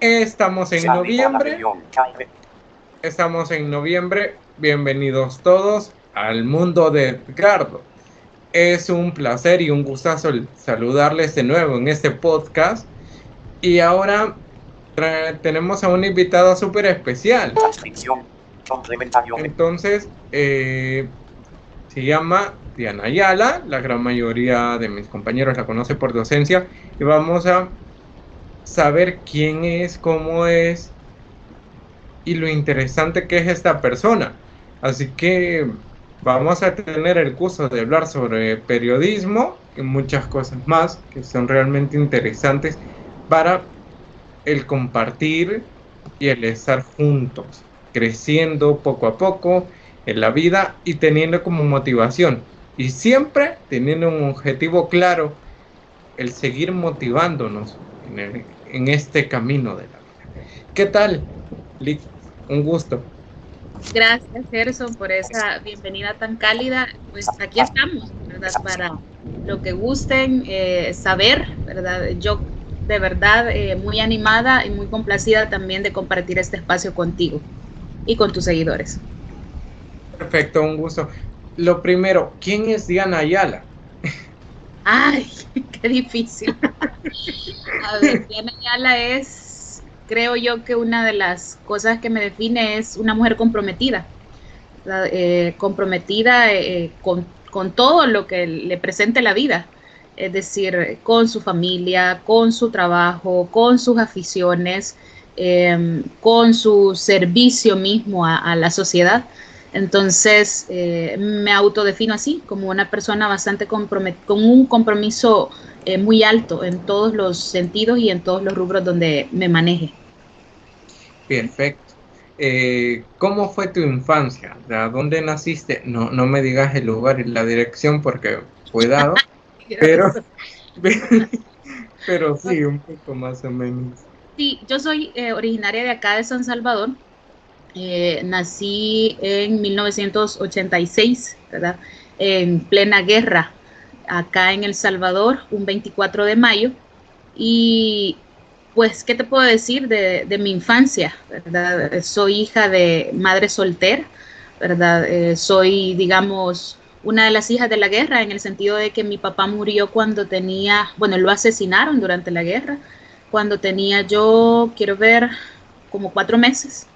Estamos en noviembre. Estamos en noviembre. Bienvenidos todos al mundo de Edgardo. Es un placer y un gustazo saludarles de nuevo en este podcast. Y ahora tenemos a una invitada súper especial. Entonces, se llama Diana Ayala. La gran mayoría de mis compañeros la conoce por docencia. Y vamos a saber quién es, cómo es y lo interesante que es esta persona. Así que vamos a tener el gusto de hablar sobre periodismo y muchas cosas más que son realmente interesantes para el compartir y el estar juntos, creciendo poco a poco en la vida y teniendo como motivación y siempre teniendo un objetivo claro, el seguir motivándonos en este camino de la vida. ¿Qué tal, Lick? Un gusto. Gracias, Gerson, por esa bienvenida tan cálida. Pues aquí estamos, ¿verdad? Para lo que gusten saber, ¿verdad? Yo de verdad muy animada y muy complacida también de compartir este espacio contigo y con tus seguidores. Perfecto, un gusto. Lo primero, ¿quién es Diana Ayala? Ay, qué difícil. A ver, Diana Ayala es, creo yo que una de las cosas que me define es una mujer comprometida. Comprometida con todo lo que le presente la vida, es decir, con su familia, con su trabajo, con sus aficiones, con su servicio mismo a la sociedad. Entonces, me autodefino así, como una persona bastante con un compromiso muy alto en todos los sentidos y en todos los rubros donde me maneje. Perfecto. ¿Cómo fue tu infancia? ¿De dónde naciste? No, no me digas el lugar y la dirección porque cuidado, pero, pero sí, un poco más o menos. Sí, yo soy originaria de acá de San Salvador. Nací en 1986, ¿verdad? En plena guerra, acá en El Salvador, un 24 de mayo. Y pues, ¿qué te puedo decir de mi infancia? ¿Verdad? Soy hija de madre soltera, ¿verdad? Soy, digamos, una de las hijas de la guerra, en el sentido de que mi papá murió cuando tenía, bueno, lo asesinaron durante la guerra, cuando tenía yo, quiero ver, como 4 meses.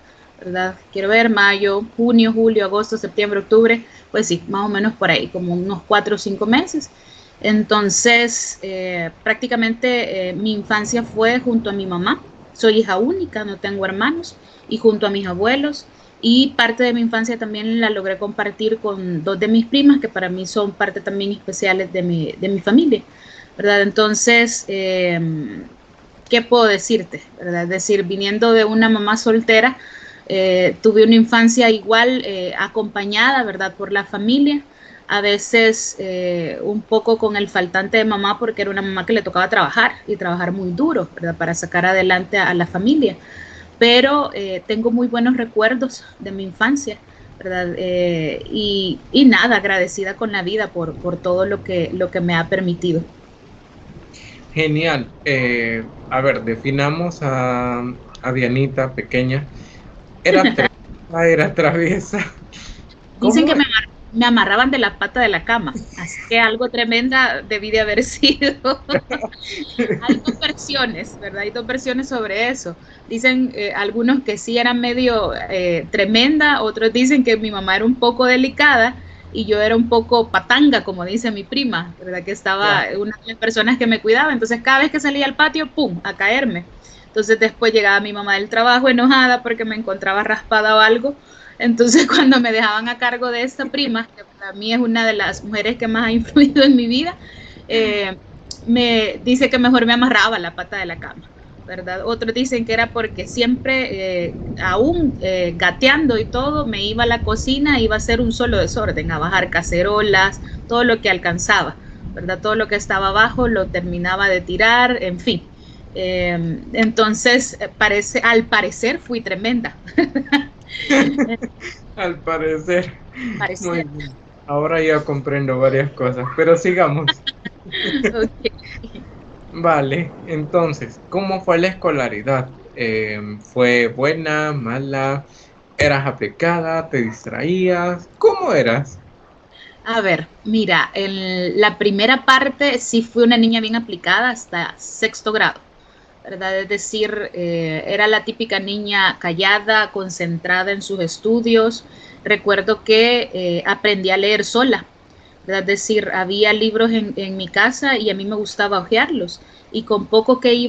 ¿Verdad? Quiero ver mayo, junio, julio, agosto, septiembre, octubre, pues sí, más o menos por ahí, como unos 4 o 5 meses. Entonces, prácticamente mi infancia fue junto a mi mamá. Soy hija única, no tengo hermanos, y junto a mis abuelos. Y parte de mi infancia también la logré compartir con dos de mis primas, que para mí son parte también especiales de mi familia, ¿verdad? Entonces, ¿qué puedo decirte? ¿Verdad? Es decir, viniendo de una mamá soltera, tuve una infancia igual acompañada, ¿verdad? Por la familia, a veces un poco con el faltante de mamá porque era una mamá que le tocaba trabajar y trabajar muy duro, ¿verdad? Para sacar adelante a la familia. Pero tengo muy buenos recuerdos de mi infancia, ¿verdad? Y nada, agradecida con la vida por todo lo que me ha permitido. Genial. A ver, definamos a Dianita pequeña. Era traviesa. Dicen ¿Cómo que es? me amarraban de la pata de la cama, así que algo tremenda debí de haber sido. Hay dos versiones, ¿verdad? Hay dos versiones sobre eso. Dicen algunos que sí era medio tremenda, otros dicen que mi mamá era un poco delicada y yo era un poco patanga, como dice mi prima, ¿verdad? Que estaba una de las personas que me cuidaba. Entonces, cada vez que salía al patio, ¡pum!, a caerme. Entonces, después llegaba mi mamá del trabajo enojada porque me encontraba raspada o algo. Entonces, cuando me dejaban a cargo de esta prima, que para mí es una de las mujeres que más ha influido en mi vida, me dice que mejor me amarraba la pata de la cama, ¿verdad? Otros dicen que era porque siempre, aún gateando y todo, me iba a la cocina, iba a hacer un solo desorden, a bajar cacerolas, todo lo que alcanzaba, ¿verdad? Todo lo que estaba abajo lo terminaba de tirar, en fin. Entonces, al parecer fui tremenda. Al parecer. Muy Parecer. bien. Ahora ya comprendo varias cosas, pero sigamos. Okay. Vale, entonces, ¿cómo fue la escolaridad? ¿Fue buena, mala? ¿Eras aplicada? ¿Te distraías? ¿Cómo eras? A ver, mira, en la primera parte sí fui una niña bien aplicada hasta sexto grado, ¿verdad? Es decir, era la típica niña callada, concentrada en sus estudios. Recuerdo que aprendí a leer sola, ¿verdad? Es decir, había libros en mi casa y a mí me gustaba hojearlos. Y con poco que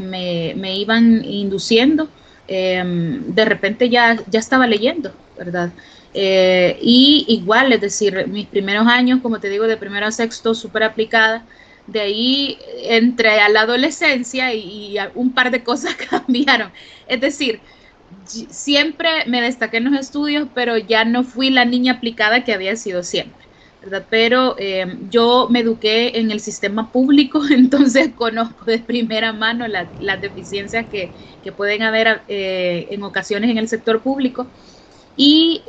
me iban induciendo, de repente ya estaba leyendo, ¿verdad? Y igual, es decir, mis primeros años, como te digo, de primero a sexto, súper aplicada. De ahí entré a la adolescencia y un par de cosas cambiaron. Es decir, siempre me destaqué en los estudios, pero ya no fui la niña aplicada que había sido siempre, ¿verdad? Pero yo me eduqué en el sistema público, entonces conozco de primera mano las deficiencias que pueden haber en ocasiones en el sector público y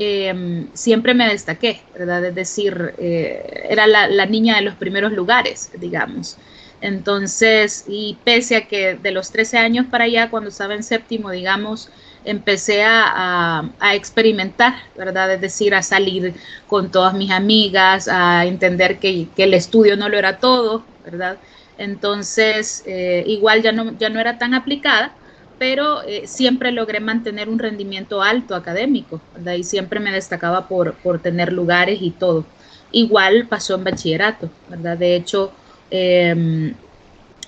siempre me destaqué, ¿verdad? Es decir, era la niña de los primeros lugares, digamos. Entonces, y pese a que de los 13 años para allá, cuando estaba en séptimo, digamos, empecé a experimentar, ¿verdad? Es decir, a salir con todas mis amigas, a entender que el estudio no lo era todo, ¿verdad? Entonces, igual ya no era tan aplicada, pero siempre logré mantener un rendimiento alto académico, ¿verdad? Y siempre me destacaba por tener lugares y todo. Igual pasó en bachillerato, ¿verdad? De hecho,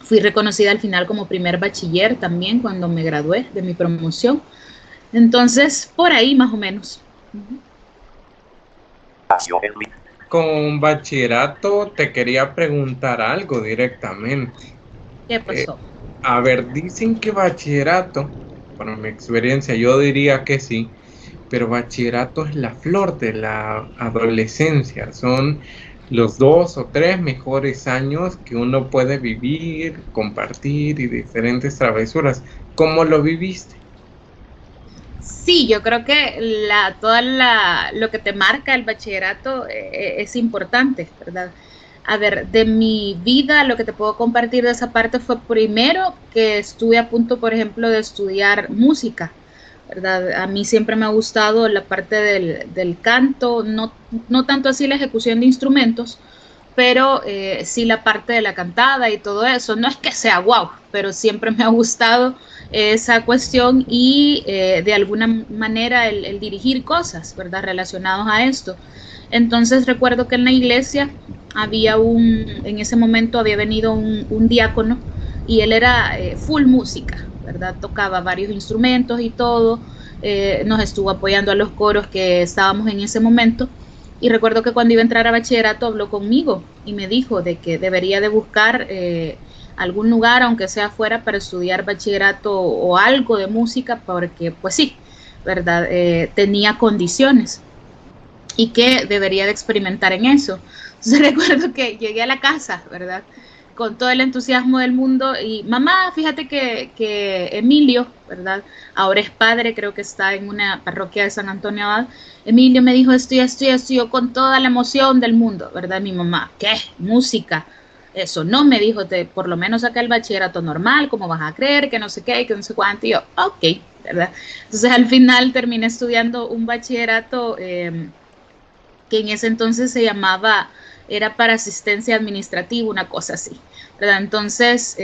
fui reconocida al final como primer bachiller también cuando me gradué de mi promoción. Entonces, por ahí más o menos. Con bachillerato te quería preguntar algo directamente. ¿Qué Eh, pasó? a ver, dicen que bachillerato, bueno, mi experiencia, yo diría que sí, pero bachillerato es la flor de la adolescencia. Son los 2 o 3 mejores años que uno puede vivir, compartir y diferentes travesuras. ¿Cómo lo viviste? Sí, yo creo que lo que te marca el bachillerato es importante, ¿verdad? A ver, de mi vida, lo que te puedo compartir de esa parte fue primero que estuve a punto, por ejemplo, de estudiar música, ¿verdad? A mí siempre me ha gustado la parte del canto, no tanto así la ejecución de instrumentos, pero sí la parte de la cantada y todo eso. No es que sea wow, pero siempre me ha gustado esa cuestión y de alguna manera el dirigir cosas, ¿verdad? Relacionados a esto. Entonces recuerdo que en la iglesia en ese momento había venido un diácono y él era full música, ¿verdad? Tocaba varios instrumentos y todo, nos estuvo apoyando a los coros que estábamos en ese momento. Y recuerdo que cuando iba a entrar a bachillerato habló conmigo y me dijo de que debería de buscar algún lugar, aunque sea fuera, para estudiar bachillerato o algo de música, porque pues sí, ¿verdad? Tenía condiciones y que debería de experimentar en eso. Entonces recuerdo que llegué a la casa, ¿verdad? Con todo el entusiasmo del mundo y mamá, fíjate que Emilio, ¿verdad? Ahora es padre, creo que está en una parroquia de San Antonio Abad. Emilio me dijo esto y yo con toda la emoción del mundo, ¿verdad? Mi mamá, ¿qué? Música. Eso no me dijo, por lo menos acá el bachillerato normal, ¿cómo vas a creer? Que no sé qué, que no sé cuánto. Y yo, ok, ¿verdad? Entonces al final terminé estudiando un bachillerato que en ese entonces se llamaba, era para asistencia administrativa, una cosa así, ¿verdad? Entonces,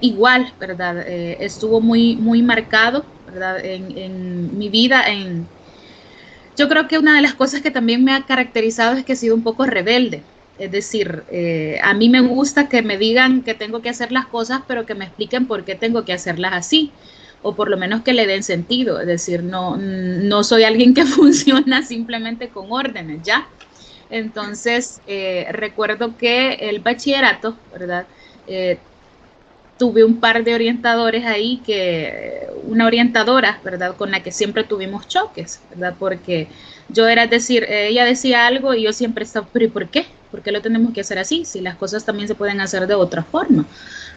igual, ¿verdad? Estuvo muy marcado, ¿verdad? En mi vida, yo creo que una de las cosas que también me ha caracterizado es que he sido un poco rebelde. Es decir, a mí me gusta que me digan que tengo que hacer las cosas, pero que me expliquen por qué tengo que hacerlas así, o por lo menos que le den sentido. Es decir, no soy alguien que funciona simplemente con órdenes, ¿ya? Entonces, recuerdo que el bachillerato, ¿verdad? Eh, tuve un par de orientadores ahí una orientadora, ¿verdad? Con la que siempre tuvimos choques, ¿verdad? Porque yo era decir, ella decía algo y yo siempre estaba, pero ¿y por qué? ¿Por qué lo tenemos que hacer así? Si las cosas también se pueden hacer de otra forma,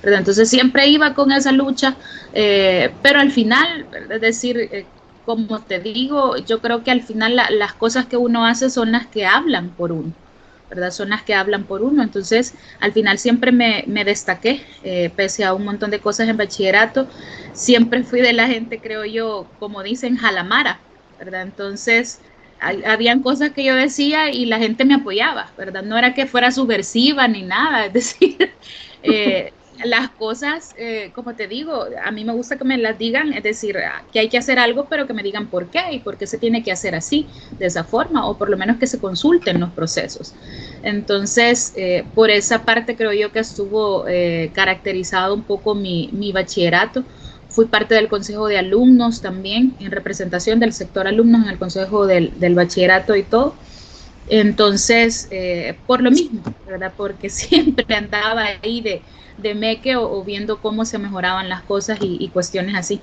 ¿verdad? Entonces siempre iba con esa lucha, pero al final, ¿verdad? Es decir, como te digo, yo creo que al final las cosas que uno hace son las que hablan por uno, ¿verdad? Son las que hablan por uno. Entonces, al final siempre me destaqué, pese a un montón de cosas en bachillerato, siempre fui de la gente, creo yo, como dicen, jalamara, ¿verdad? Entonces, habían cosas que yo decía y la gente me apoyaba, ¿verdad? No era que fuera subversiva ni nada, es decir, las cosas, como te digo, a mí me gusta que me las digan, es decir, que hay que hacer algo, pero que me digan por qué y por qué se tiene que hacer así, de esa forma, o por lo menos que se consulten los procesos. Entonces, por esa parte creo yo que estuvo caracterizado un poco mi bachillerato. Fui parte del consejo de alumnos también, en representación del sector alumnos en el consejo del bachillerato y todo. Entonces, por lo mismo, ¿verdad? Porque siempre andaba ahí de meque o viendo cómo se mejoraban las cosas y cuestiones así.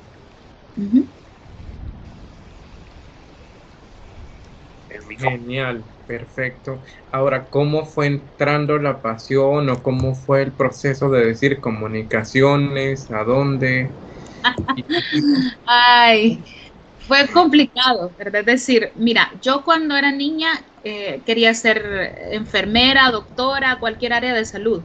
Uh-huh. Genial, perfecto. Ahora, ¿cómo fue entrando la pasión o cómo fue el proceso de decir comunicaciones, a dónde? Ay, fue complicado, ¿verdad? Es decir, mira, yo cuando era niña quería ser enfermera, doctora, cualquier área de salud.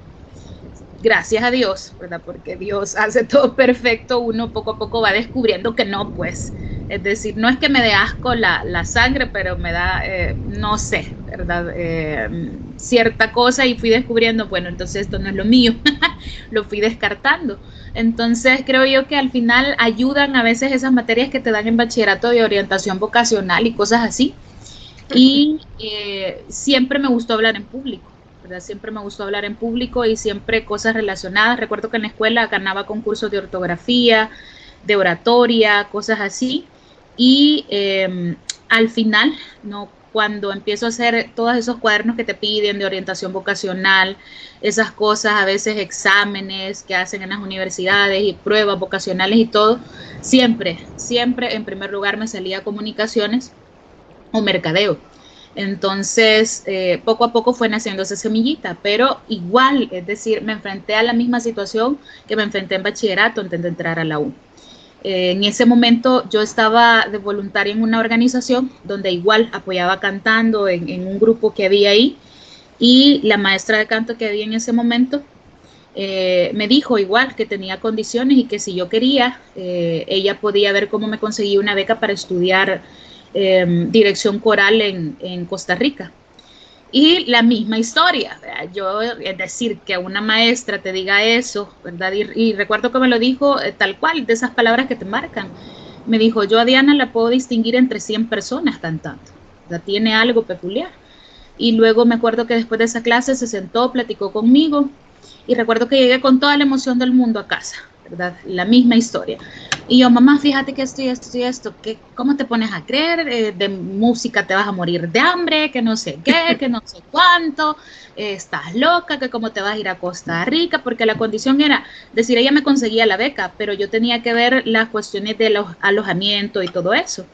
Gracias a Dios, ¿verdad? Porque Dios hace todo perfecto, uno poco a poco va descubriendo que no, pues. Es decir, no es que me dé asco la sangre, pero me da, no sé, ¿verdad? Cierta cosa y fui descubriendo, bueno, entonces esto no es lo mío, lo fui descartando. Entonces creo yo que al final ayudan a veces esas materias que te dan en bachillerato de orientación vocacional y cosas así. Y siempre me gustó hablar en público, ¿verdad? Siempre me gustó hablar en público y siempre cosas relacionadas. Recuerdo que en la escuela ganaba concursos de ortografía, de oratoria, cosas así. Y al final, ¿no? Cuando empiezo a hacer todos esos cuadernos que te piden de orientación vocacional, esas cosas, a veces exámenes que hacen en las universidades y pruebas vocacionales y todo, siempre, siempre en primer lugar me salía comunicaciones o mercadeo. Entonces, poco a poco fue naciendo esa semillita, pero igual, es decir, me enfrenté a la misma situación que me enfrenté en bachillerato antes de entrar a la U. En ese momento yo estaba de voluntaria en una organización donde igual apoyaba cantando en un grupo que había ahí y la maestra de canto que había en ese momento me dijo igual que tenía condiciones y que si yo quería, ella podía ver cómo me conseguía una beca para estudiar dirección coral en Costa Rica. Y la misma historia, ¿verdad? Yo, es decir, que una maestra te diga eso, ¿verdad? Y recuerdo que me lo dijo tal cual, de esas palabras que te marcan. Me dijo, yo a Diana la puedo distinguir entre 100 personas cantando, ¿verdad? Tiene algo peculiar. Y luego me acuerdo que después de esa clase se sentó, platicó conmigo y recuerdo que llegué con toda la emoción del mundo a casa, ¿verdad? La misma historia. Y yo, mamá, fíjate que esto y esto y esto, que, ¿cómo te pones a creer? De música te vas a morir de hambre, que no sé qué, que no sé cuánto, estás loca, que cómo te vas a ir a Costa Rica, porque la condición era, decir, ella me conseguía la beca, pero yo tenía que ver las cuestiones de los alojamiento y todo eso.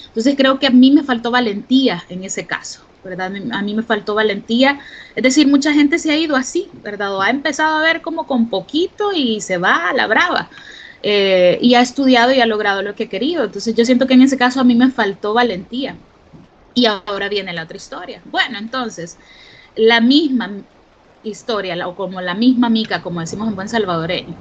Entonces creo que a mí me faltó valentía en ese caso, ¿verdad? A mí me faltó valentía. Es decir, mucha gente se ha ido así, ¿verdad? O ha empezado a ver como con poquito y se va a la brava. Y ha estudiado y ha logrado lo que ha querido. Entonces yo siento que en ese caso a mí me faltó valentía. Y ahora viene la otra historia. Bueno, entonces, la misma historia, o como la misma mica, como decimos en buen salvadoreño,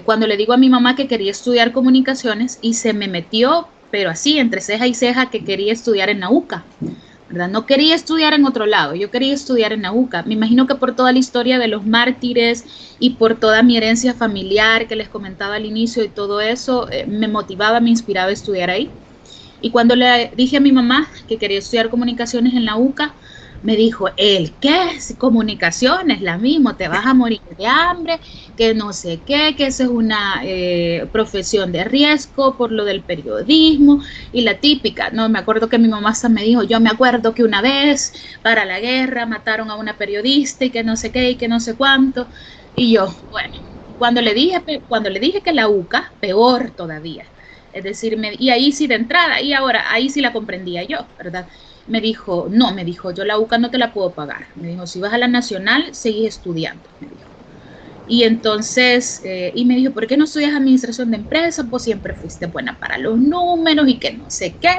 cuando le digo a mi mamá que quería estudiar comunicaciones y se me metió, pero así, entre ceja y ceja, que quería estudiar en la UCA, ¿verdad? No quería estudiar en otro lado, yo quería estudiar en la UCA. Me imagino que por toda la historia de los mártires y por toda mi herencia familiar que les comentaba al inicio y todo eso, me motivaba, me inspiraba a estudiar ahí. Y cuando le dije a mi mamá que quería estudiar comunicaciones en la UCA, me dijo, ¿el qué? Comunicaciones, la misma, te vas a morir de hambre, que no sé qué, que esa es una profesión de riesgo por lo del periodismo y la típica. No, me acuerdo que mi mamá hasta me dijo, yo me acuerdo que una vez para la guerra mataron a una periodista y que no sé qué y que no sé cuánto. Y yo, bueno, cuando le dije que la UCA, peor todavía. Es decir, y ahí sí de entrada, y ahora, ahí sí la comprendía yo, ¿verdad? Me dijo, no, me dijo, yo la UCA no te la puedo pagar. Me dijo, si vas a la nacional, seguís estudiando, me dijo. Y entonces, y me dijo, ¿por qué no estudias administración de empresas? Vos siempre fuiste buena para los números y que no sé qué.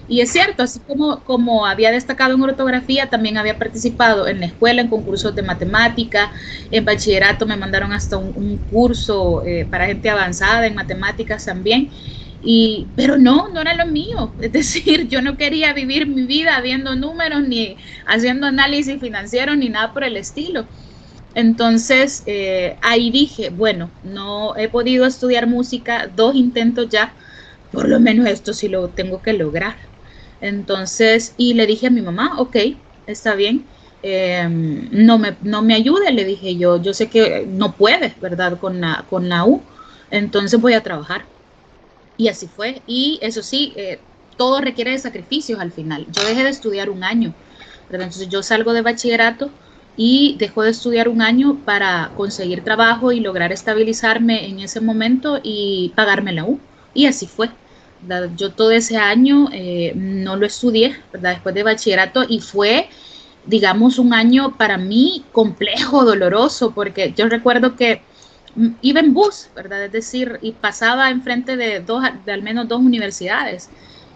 Y es cierto, así como había destacado en ortografía, también había participado en la escuela en concursos de matemática. En bachillerato me mandaron hasta un curso para gente avanzada en matemáticas también. Pero no era lo mío. Es decir, yo no quería vivir mi vida viendo números ni haciendo análisis financiero ni nada por el estilo. Entonces, ahí dije, bueno, no he podido estudiar música, 2 intentos ya, por lo menos esto sí lo tengo que lograr. Entonces, y le dije a mi mamá, ok, está bien, no me ayude, le dije yo sé que no puedes, ¿verdad? Con la U, entonces voy a trabajar. Y así fue. Y eso sí, todo requiere de sacrificios al final. Yo dejé de estudiar un año, ¿verdad? Entonces yo salgo de bachillerato y dejo de estudiar un año para conseguir trabajo y lograr estabilizarme en ese momento y pagarme la U. Y así fue. ¿Verdad? Yo todo ese año no lo estudié, ¿verdad? Después de bachillerato y fue, digamos, un año para mí complejo, doloroso, porque yo recuerdo que iba en bus, ¿verdad? Es decir, y pasaba enfrente de al menos 2 universidades,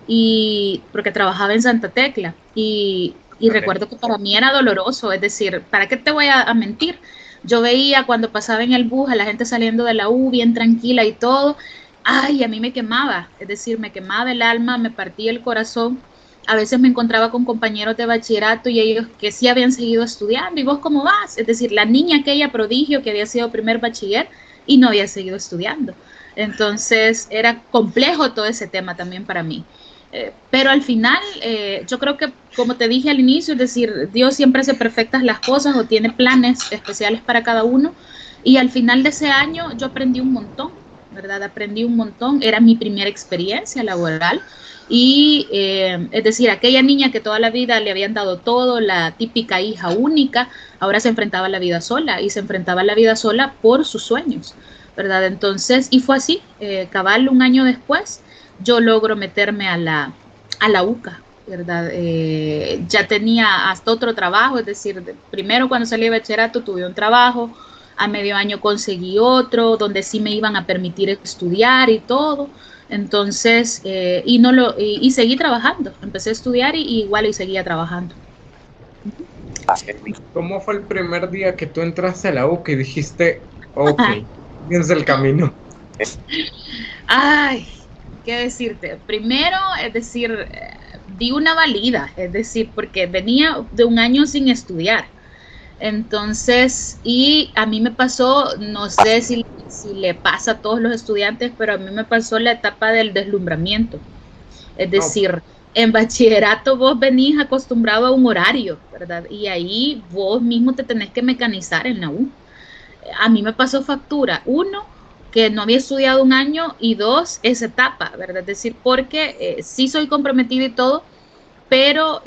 y porque trabajaba en Santa Tecla, y Vale. recuerdo que para mí era doloroso, es decir, ¿para qué te voy a mentir? Yo veía cuando pasaba en el bus a la gente saliendo de la U bien tranquila y todo, ay, a mí me quemaba, es decir, me quemaba el alma, me partía el corazón. A veces me encontraba con compañeros de bachillerato y ellos que sí habían seguido estudiando. ¿Y vos cómo vas? Es decir, la niña aquella prodigio que había sido primer bachiller y no había seguido estudiando. Entonces era complejo todo ese tema también para mí. Pero al final, yo creo que, como te dije al inicio, es decir, Dios siempre hace perfectas las cosas o tiene planes especiales para cada uno. Y al final de ese año yo aprendí un montón, ¿verdad? Aprendí un montón. Era mi primera experiencia laboral. Y es decir, aquella niña que toda la vida le habían dado todo, la típica hija única, ahora se enfrentaba a la vida sola y se enfrentaba a la vida sola por sus sueños, ¿verdad? Entonces, y fue así, cabal un año después, yo logro meterme a la UCA, ¿verdad? Ya tenía hasta otro trabajo, es decir, primero cuando salí de bachillerato tuve un trabajo, a medio año conseguí otro, donde sí me iban a permitir estudiar y todo. Entonces, y seguí trabajando. Empecé a estudiar y igual y seguía trabajando. ¿Cómo fue el primer día que tú entraste a la U que dijiste, ok, piensa el camino? Ay, ¿qué decirte? Primero, es decir, di una valida, es decir, porque venía de un año sin estudiar. Entonces, y a mí me pasó, no sé si le pasa a todos los estudiantes, pero a mí me pasó la etapa del deslumbramiento. Es No, decir, en bachillerato vos venís acostumbrado a un horario, ¿verdad? Y ahí vos mismo te tenés que mecanizar en la U. A mí me pasó factura, uno, que no había estudiado un año, y dos, esa etapa, ¿verdad? Es decir, porque sí soy comprometida y todo, pero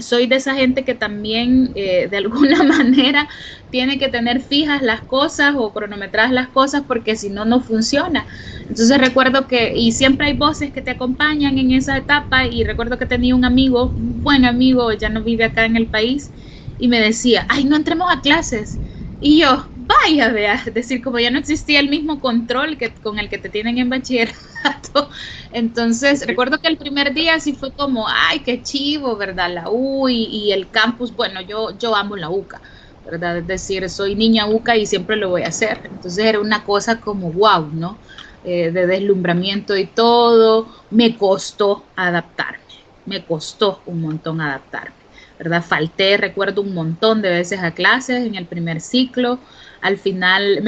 soy de esa gente que también de alguna manera tiene que tener fijas las cosas o cronometradas las cosas porque si no, no funciona. Entonces recuerdo que, y siempre hay voces que te acompañan en esa etapa, y recuerdo que tenía un amigo, un buen amigo, ya no vive acá en el país, y me decía, ay, no entremos a clases. Y yo, vaya, vea, es decir, como ya no existía el mismo control con el que te tienen en bachillerato. Entonces, sí. recuerdo que el primer día sí fue como, ay, qué chivo, ¿verdad? La U y el campus, bueno, yo amo la UCA, ¿verdad? Es decir, soy niña UCA y siempre lo voy a hacer. Entonces era una cosa como, wow, ¿no? De deslumbramiento y todo. Me costó adaptarme, me costó un montón adaptarme, ¿verdad? Falté, recuerdo, un montón de veces a clases en el primer ciclo. Al final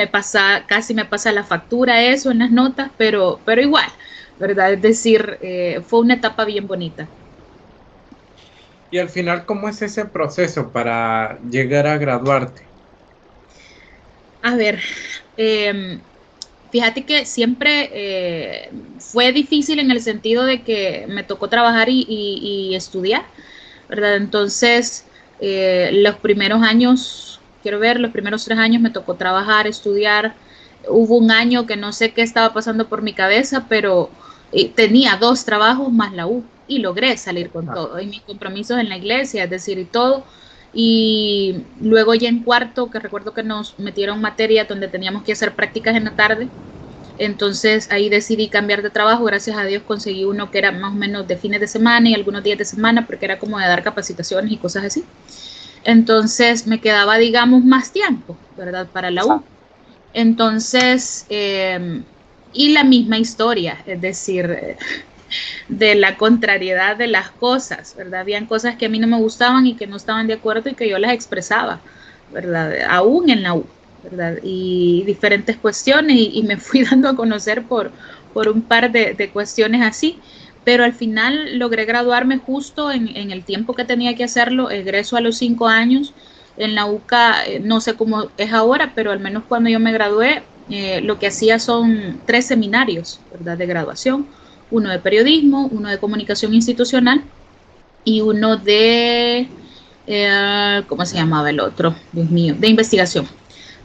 casi me pasa la factura eso en las notas, pero igual, ¿verdad? Es decir, fue una etapa bien bonita. Y al final, ¿cómo es ese proceso para llegar a graduarte? A ver, eh, fíjate que siempre fue difícil en el sentido de que me tocó trabajar y estudiar, ¿verdad? Entonces, los primeros años, quiero ver, los primeros 3 años me tocó trabajar, estudiar. Hubo un año que no sé qué estaba pasando por mi cabeza, pero tenía 2 trabajos más la U y logré salir con Ah, todo y mis compromisos en la iglesia, es decir, y todo. Y luego ya en cuarto, que recuerdo que nos metieron materia donde teníamos que hacer prácticas en la tarde, entonces ahí decidí cambiar de trabajo. Gracias a Dios conseguí uno que era más o menos de fines de semana y algunos días de semana, porque era como de dar capacitaciones y cosas así. Entonces me quedaba, digamos, más tiempo, ¿verdad? Para la U. Entonces, y la misma historia, es decir, de la contrariedad de las cosas, ¿verdad? Habían cosas que a mí no me gustaban y que no estaban de acuerdo y que yo las expresaba, ¿verdad? Aún en la U, ¿verdad? Y diferentes cuestiones y me fui dando a conocer por un par de cuestiones así, pero al final logré graduarme justo en el tiempo que tenía que hacerlo, egreso a los 5 años. En la UCA, no sé cómo es ahora, pero al menos cuando yo me gradué, lo que hacía son 3 seminarios, ¿verdad? De graduación, uno de periodismo, uno de comunicación institucional y uno de, ¿cómo se llamaba el otro? Dios mío, de investigación,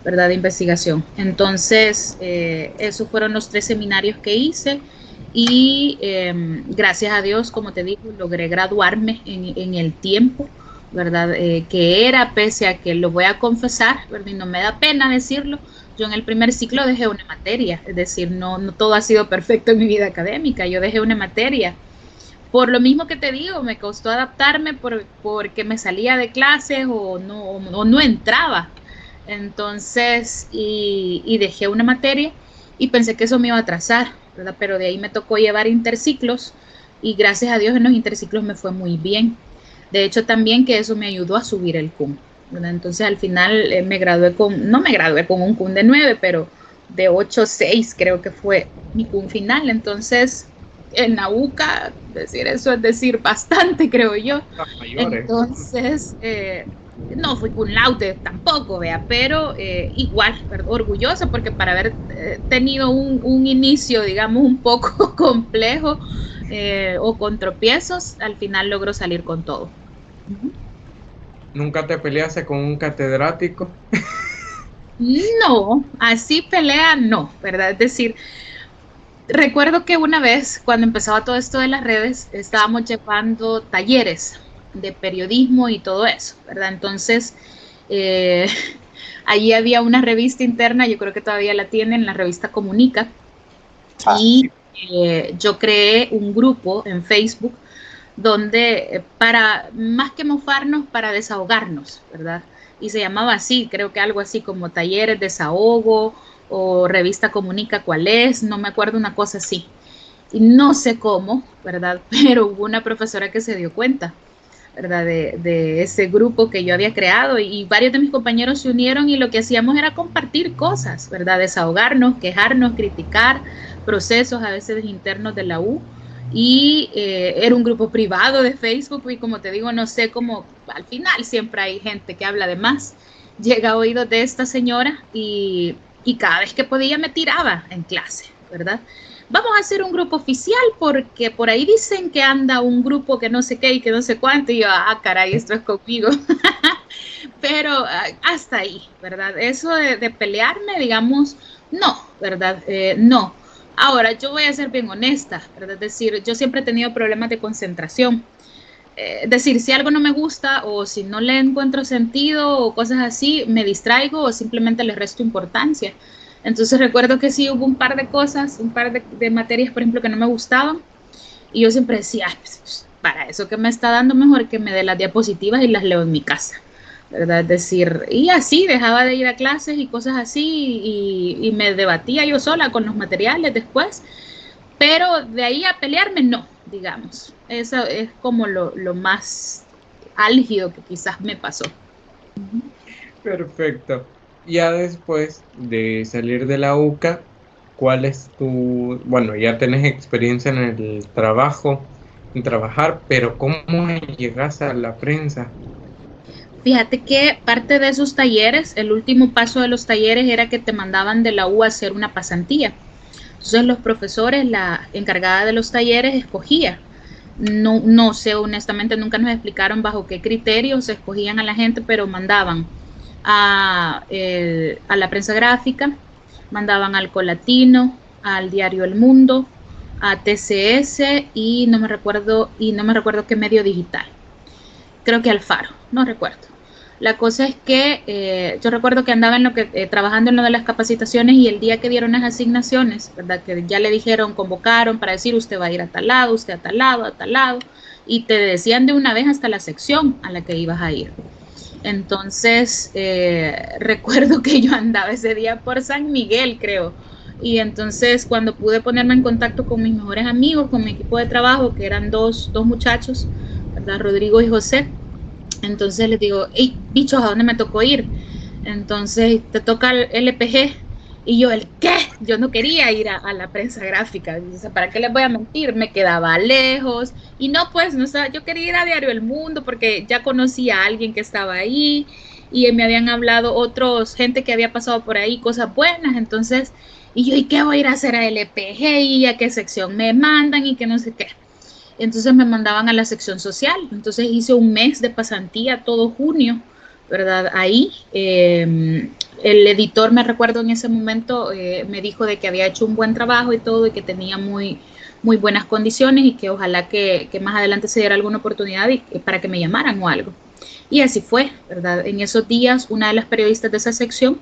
¿verdad? De investigación. Entonces, esos fueron los 3 seminarios que hice y gracias a Dios, como te digo, logré graduarme en el tiempo, ¿verdad? Que era, pese a que lo voy a confesar, ¿verdad? Y no me da pena decirlo, yo en el primer ciclo dejé una materia, es decir, no todo ha sido perfecto en mi vida académica, yo dejé una materia. Por lo mismo que te digo, me costó adaptarme porque me salía de clases o no entraba. Entonces, y dejé una materia y pensé que eso me iba a atrasar, ¿verdad? Pero de ahí me tocó llevar interciclos y gracias a Dios en los interciclos me fue muy bien. De hecho, también que eso me ayudó a subir el CUM, ¿verdad? Entonces, al final no me gradué con un CUM de 9, pero de 8,6 creo que fue mi CUM final. Entonces, en la UCA, decir eso es decir bastante, creo yo. Mayores. Entonces, no fui cum laude tampoco, vea, pero igual, orgullosa porque para haber tenido un inicio, digamos, un poco complejo o con tropiezos, al final logro salir con todo. ¿Nunca te peleaste con un catedrático? No, así pelea no, ¿verdad? Es decir, recuerdo que una vez, cuando empezaba todo esto de las redes, estábamos llevando talleres de periodismo y todo eso, ¿verdad? Entonces, eh, allí había una revista interna, yo creo que todavía la tienen, la revista Comunica, y yo creé un grupo en Facebook donde para, más que mofarnos, para desahogarnos, ¿verdad? Y se llamaba así, creo que algo así como talleres, desahogo o revista Comunica cuál es, no me acuerdo, una cosa así. Y no sé cómo, ¿verdad? Pero hubo una profesora que se dio cuenta, ¿verdad? De ese grupo que yo había creado y varios de mis compañeros se unieron y lo que hacíamos era compartir cosas, ¿verdad? Desahogarnos, quejarnos, criticar procesos a veces internos de la U y era un grupo privado de Facebook y como te digo, no sé cómo, al final siempre hay gente que habla de más. Llega a oídos de esta señora y cada vez que podía me tiraba en clase, ¿verdad? Vamos a hacer un grupo oficial porque por ahí dicen que anda un grupo que no sé qué y que no sé cuánto, y yo, caray, esto es conmigo. Pero hasta ahí, ¿verdad? Eso de pelearme, digamos, no, ¿verdad? No. Ahora, yo voy a ser bien honesta, ¿verdad? Es decir, yo siempre he tenido problemas de concentración. Es decir, si algo no me gusta o si no le encuentro sentido o cosas así, me distraigo o simplemente le resto importancia. Entonces recuerdo que sí hubo un par de cosas, un par de materias, por ejemplo, que no me gustaban y yo siempre decía, pues, para eso que me está dando, mejor que me dé las diapositivas y las leo en mi casa, ¿verdad? Es decir, y así dejaba de ir a clases y cosas así y me debatía yo sola con los materiales después, pero de ahí a pelearme, no, digamos. Eso es como lo más álgido que quizás me pasó. Perfecto. Ya después de salir de la UCA, ¿cuál es tu, bueno, ya tenés experiencia en el trabajo, en trabajar, pero ¿cómo llegas a la prensa? Fíjate que parte de esos talleres, el último paso de los talleres era que te mandaban de la U a hacer una pasantía. Entonces los profesores, la encargada de los talleres, escogía. No sé, honestamente nunca nos explicaron bajo qué criterios escogían a la gente, pero mandaban a la prensa gráfica, mandaban al Colatino, al diario El Mundo, a TCS y no me recuerdo qué medio digital. Creo que al Faro, no recuerdo. La cosa es que yo recuerdo que andaba trabajando en lo de las capacitaciones y el día que dieron las asignaciones, ¿verdad? Que ya le dijeron, convocaron para decir usted va a ir a tal lado, usted a tal lado, a tal lado, y te decían de una vez hasta la sección a la que ibas a ir. Entonces, recuerdo que yo andaba ese día por San Miguel, creo. Y entonces cuando pude ponerme en contacto con mis mejores amigos, con mi equipo de trabajo, que eran dos muchachos, ¿verdad? Rodrigo y José, entonces les digo, hey, bichos, ¿a dónde me tocó ir? Entonces, te toca el LPG. Y yo, ¿el qué? Yo no quería ir a la prensa gráfica. Dice, ¿para qué les voy a mentir? Me quedaba lejos. Y no, pues, no estaba, yo quería ir a Diario El Mundo porque ya conocía a alguien que estaba ahí y me habían hablado otros, gente que había pasado por ahí, cosas buenas. Entonces, y yo, ¿y qué voy a ir a hacer a LPG? ¿Y a qué sección me mandan? Y que no sé qué. Entonces me mandaban a la sección social. Entonces hice un mes de pasantía todo junio, ¿verdad? Ahí. El editor, me recuerdo en ese momento, me dijo de que había hecho un buen trabajo y todo, y que tenía muy buenas condiciones y que ojalá que más adelante se diera alguna oportunidad para que me llamaran o algo. Y así fue, ¿verdad? En esos días, una de las periodistas de esa sección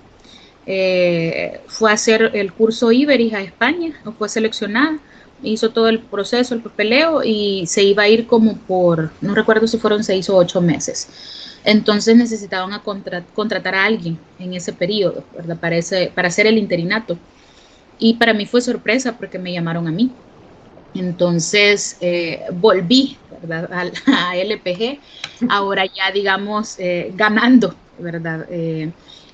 fue a hacer el curso Iberis a España, fue seleccionada, hizo todo el proceso, el papeleo y se iba a ir como por, no recuerdo si fueron 6 o 8 meses. Entonces necesitaban contratar a alguien en ese periodo, ¿verdad? Para hacer el interinato. Y para mí fue sorpresa porque me llamaron a mí. Entonces volví, ¿verdad? A LPG, ahora ya digamos ganando, ¿verdad?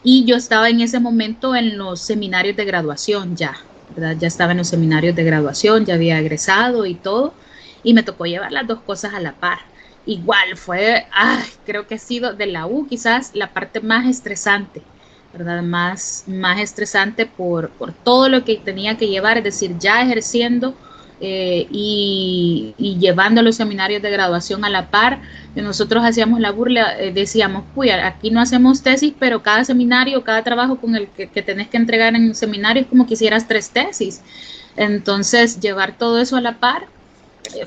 Y yo estaba en ese momento en los seminarios de graduación ya, ¿verdad? Ya estaba en los seminarios de graduación, ya había egresado y todo, y me tocó llevar las dos cosas a la par. Igual fue, creo que ha sido de la U quizás la parte más estresante, ¿verdad? Más estresante por todo lo que tenía que llevar, es decir, ya ejerciendo y llevando los seminarios de graduación a la par. Nosotros hacíamos la burla, decíamos, uy, aquí no hacemos tesis, pero cada seminario, cada trabajo con el que tenés que entregar en el seminario es como que hicieras 3 tesis. Entonces, llevar todo eso a la par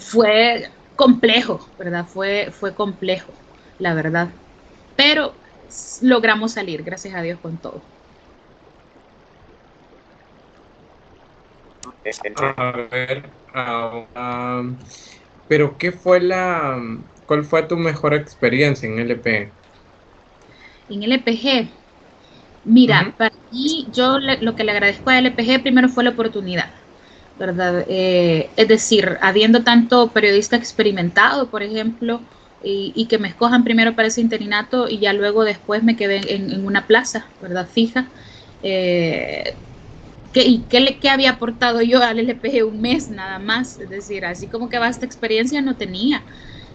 fue complejo, ¿verdad? Fue complejo, la verdad. Pero logramos salir, gracias a Dios, con todo. A ver, pero ¿cuál fue tu mejor experiencia en LP? En LPG, mira, Ujú. para mí, lo que le agradezco a LPG primero fue la oportunidad, ¿verdad? Es decir, habiendo tanto periodista experimentado, por ejemplo, y que me escojan primero para ese interinato y ya luego después me quedé en una plaza, ¿verdad? Fija. Eh, ¿Qué había aportado yo al LPG? Un mes nada más, es decir, así como que vasta experiencia no tenía.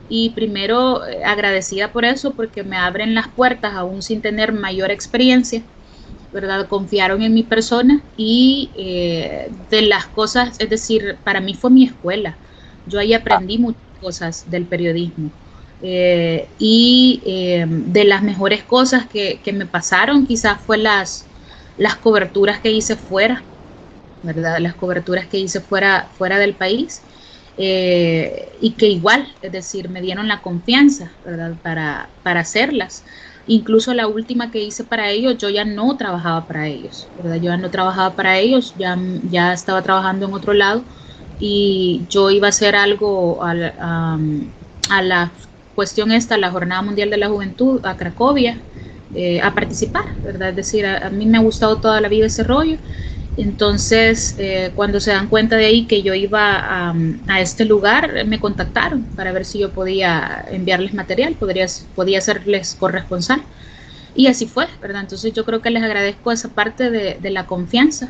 Y primero agradecida por eso, porque me abren las puertas aún sin tener mayor experiencia, ¿verdad? Confiaron en mi persona y de las cosas, es decir, para mí fue mi escuela. Yo ahí aprendí muchas cosas del periodismo. De las mejores cosas que me pasaron quizás fue las coberturas que hice fuera, ¿verdad? Las coberturas que hice fuera del país. Y que igual, es decir, me dieron la confianza, ¿verdad? Para hacerlas. Incluso la última que hice para ellos, yo ya no trabajaba para ellos, ¿verdad? Yo ya no trabajaba para ellos, ya estaba trabajando en otro lado y yo iba a hacer algo a la cuestión esta, la Jornada Mundial de la Juventud, a Cracovia, a participar, ¿verdad? Es decir, a mí me ha gustado toda la vida ese rollo. Entonces, cuando se dan cuenta de ahí que yo iba a este lugar, me contactaron para ver si yo podía enviarles material, podía serles corresponsal. Y así fue, ¿verdad? Entonces yo creo que les agradezco esa parte de la confianza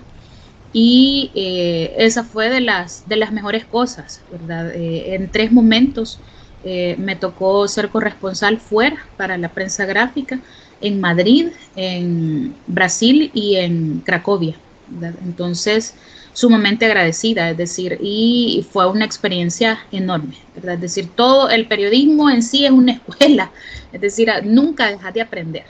y esa fue de las mejores cosas, ¿verdad? En 3 momentos me tocó ser corresponsal fuera para la prensa gráfica, en Madrid, en Brasil y en Cracovia, ¿verdad? Entonces, sumamente agradecida, es decir, y fue una experiencia enorme, ¿verdad? Es decir, todo el periodismo en sí es una escuela, es decir, nunca dejas de aprender,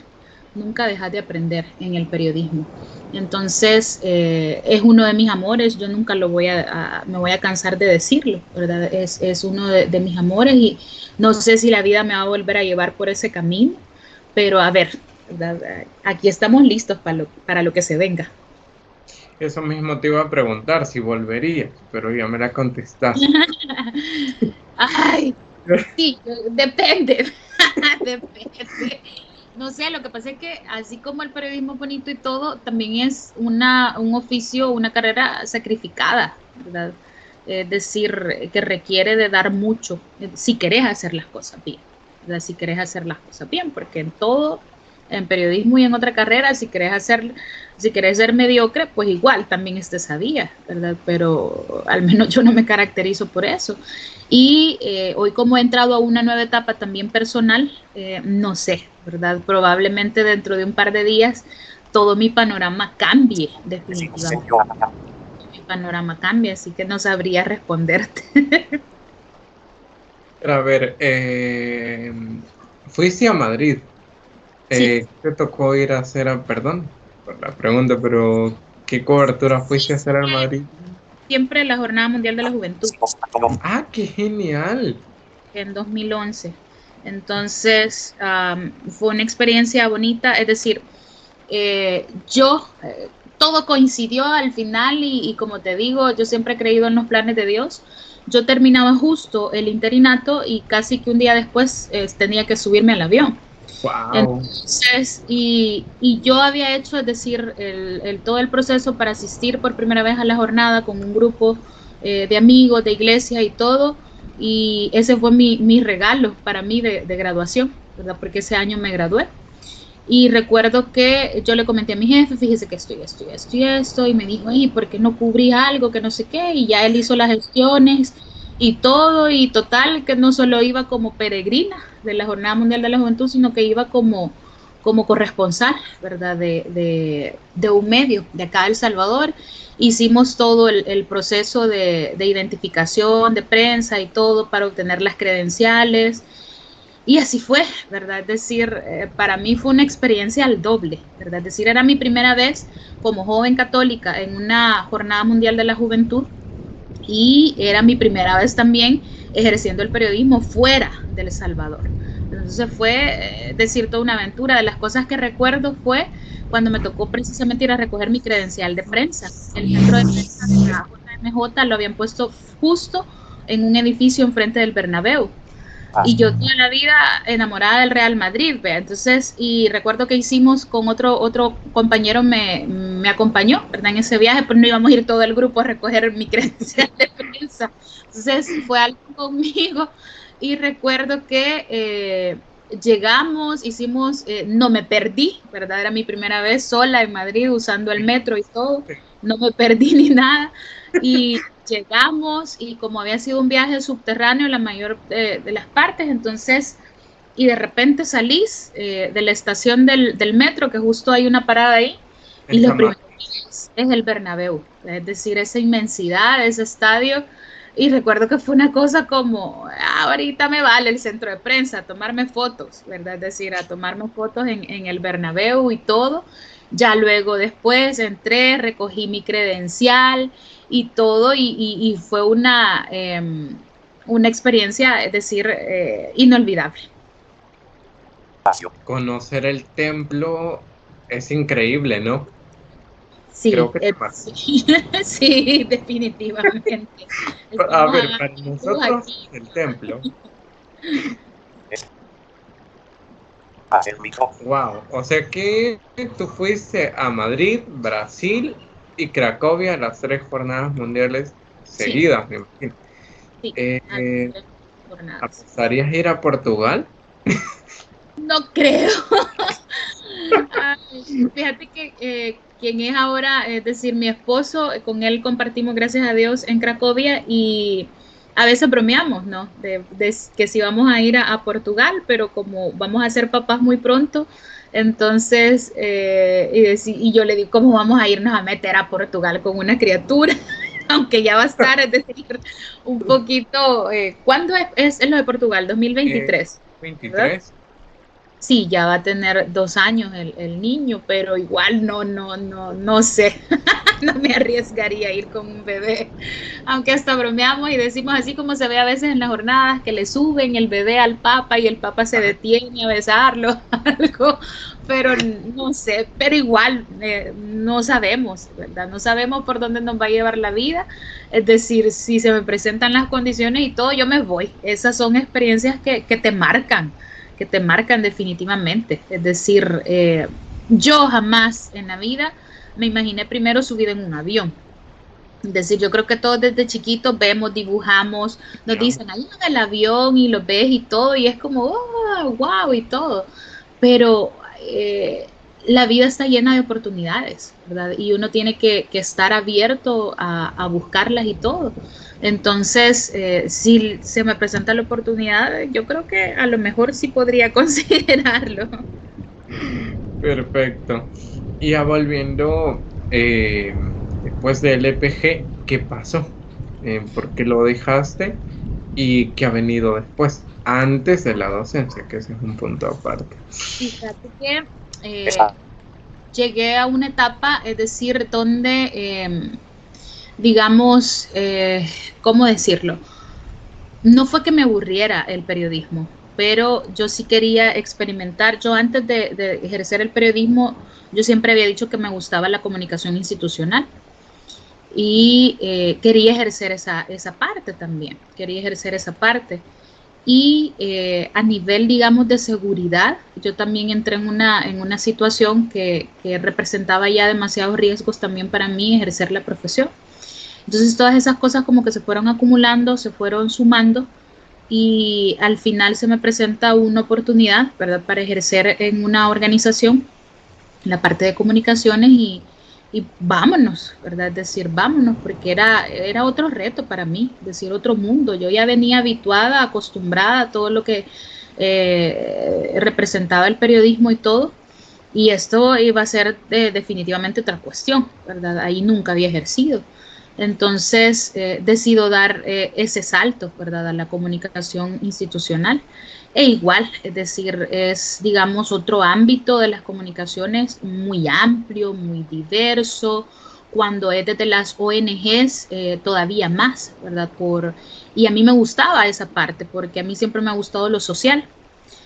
nunca dejas de aprender en el periodismo. Entonces, es uno de mis amores, yo nunca me voy a cansar de decirlo, ¿verdad? Es uno de mis amores y no sé si la vida me va a volver a llevar por ese camino, pero a ver, ¿verdad? Aquí estamos listos para lo que se venga. Eso mismo te iba a preguntar si volverías, pero ya me la contestaste. Ay, sí, depende, depende. No sé, lo que pasa es que así como el periodismo bonito y todo, también es un oficio, una carrera sacrificada, ¿verdad? Es decir, que requiere de dar mucho, si querés hacer las cosas bien, ¿verdad? Si querés hacer las cosas bien, porque en todo, en periodismo y en otra carrera, si querés ser mediocre, pues igual también es de esa vía, ¿verdad? Pero al menos yo no me caracterizo por eso. Y hoy como he entrado a una nueva etapa también personal, no sé, ¿verdad? Probablemente dentro de un par de días todo mi panorama cambie, definitivamente. Mi panorama cambia, así que no sabría responderte. A ver, fuiste a Madrid. Sí, ¿Te tocó ir a hacer, perdón por la pregunta, pero qué cobertura fuiste a hacer al Madrid? siempre la Jornada Mundial de la Juventud, Ah, qué genial. en 2011. Entonces, fue una experiencia bonita, es decir, todo coincidió al final y como te digo, yo siempre he creído en los planes de Dios. Yo terminaba justo el interinato y casi que un día después tenía que subirme al avión. Wow. Entonces, y yo había hecho, es decir, todo el proceso para asistir por primera vez a la jornada con un grupo de amigos, de iglesia y todo, y ese fue mi regalo para mí de graduación, ¿verdad? Porque ese año me gradué. Y recuerdo que yo le comenté a mi jefe, fíjese que esto, y me dijo, ¿y por qué no cubrí algo, que no sé qué? Y ya él hizo las gestiones y todo, y total, que no solo iba como peregrina de la Jornada Mundial de la Juventud, sino que iba como corresponsal, ¿verdad? De un medio de acá de El Salvador. Hicimos todo el proceso de identificación, de prensa y todo para obtener las credenciales. Y así fue, ¿verdad? Es decir, para mí fue una experiencia al doble, ¿verdad? Es decir, era mi primera vez como joven católica en una jornada mundial de la juventud y era mi primera vez también ejerciendo el periodismo fuera de El Salvador. Entonces fue, decir, toda una aventura. De las cosas que recuerdo fue cuando me tocó precisamente ir a recoger mi credencial de prensa. El centro de prensa de la JMJ lo habían puesto justo en un edificio enfrente del Bernabéu. Y yo toda la vida enamorada del Real Madrid, ¿ve? Entonces, y recuerdo que hicimos con otro compañero me acompañó, ¿verdad? En ese viaje, pero no íbamos a ir todo el grupo a recoger mi credencial de prensa. Entonces, fue algo conmigo y recuerdo que llegamos, no me perdí, ¿verdad? Era mi primera vez sola en Madrid usando el metro y todo, no me perdí ni nada. Y llegamos y como había sido un viaje subterráneo la mayor de las partes, entonces, y de repente salís de la estación del metro, que justo hay una parada ahí, y Esa lo primero madre. que es el Bernabéu, es decir, esa inmensidad, ese estadio, y recuerdo que fue una cosa como, ahorita me vale el centro de prensa, a tomarme fotos, ¿verdad? Es decir, a tomarme fotos en el Bernabéu y todo. Ya luego después entré, recogí mi credencial y todo, y fue una experiencia, es decir, inolvidable. Conocer el templo es increíble, ¿no? Sí, Creo que sí, sí, definitivamente. a Estamos ver, para todos nosotros aquí. el templo. Wow, o sea que tú fuiste a Madrid, Brasil y Cracovia las 3 jornadas mundiales Sí, seguidas, me imagino. sí, a las Eh, 3 jornadas. ¿Apostarías a ir a Portugal? No creo. Ay, fíjate que quien es ahora, es decir, mi esposo, con él compartimos, gracias a Dios, en Cracovia y a veces bromeamos, ¿no? De que si vamos a ir a Portugal, pero como vamos a ser papás muy pronto, entonces, y yo le digo, ¿cómo vamos a irnos a meter a Portugal con una criatura? Aunque ya va a estar, es decir, un poquito, ¿cuándo es lo de Portugal? Eh, 2023, ¿verdad? 23. Sí, ya va a tener 2 años el niño, pero igual no sé, no me arriesgaría a ir con un bebé, aunque hasta bromeamos y decimos así como se ve a veces en las jornadas, que le suben el bebé al papa y el papa se Ajá. detiene a besarlo, algo, pero no sé, pero igual no sabemos, ¿verdad? No sabemos por dónde nos va a llevar la vida, es decir, si se me presentan las condiciones y todo, yo me voy, esas son experiencias que te marcan definitivamente. Es decir, yo jamás en la vida me imaginé primero subir en un avión. Es decir, yo creo que todos desde chiquitos vemos, dibujamos, nos Ya. dicen, ahí en el avión y lo ves y todo, y es como, oh, wow, y todo. Pero la vida está llena de oportunidades, ¿verdad? Y uno tiene que estar abierto a buscarlas y todo. Entonces, si se me presenta la oportunidad, yo creo que a lo mejor sí podría considerarlo. Perfecto. Y ya volviendo, después del EPG, ¿qué pasó? ¿Por qué lo dejaste? ¿Y qué ha venido después? Antes de la docencia, que ese es un punto aparte. Fíjate que eh, llegué a una etapa, es decir, donde, digamos, ¿cómo decirlo? No fue que me aburriera el periodismo, pero yo sí quería experimentar. Yo antes de ejercer el periodismo, yo siempre había dicho que me gustaba la comunicación institucional y quería ejercer esa parte también, quería ejercer esa parte. Y a nivel, digamos, de seguridad, yo también entré en una situación que representaba ya demasiados riesgos también para mí ejercer la profesión. Entonces todas esas cosas como que se fueron acumulando, se fueron sumando y al final se me presenta una oportunidad, ¿verdad?, para ejercer en una organización la parte de comunicaciones y vámonos, ¿verdad? Es decir, vámonos, porque era otro reto para mí, es decir, otro mundo. Yo ya venía habituada, acostumbrada a todo lo que representaba el periodismo y todo, y esto iba a ser definitivamente otra cuestión, ¿verdad? Ahí nunca había ejercido. Entonces, decido dar ese salto, ¿verdad?, a la comunicación institucional. E igual, es decir, es, digamos, otro ámbito de las comunicaciones muy amplio, muy diverso. Cuando es desde las ONGs, todavía más, ¿verdad? Y a mí me gustaba esa parte, porque a mí siempre me ha gustado lo social,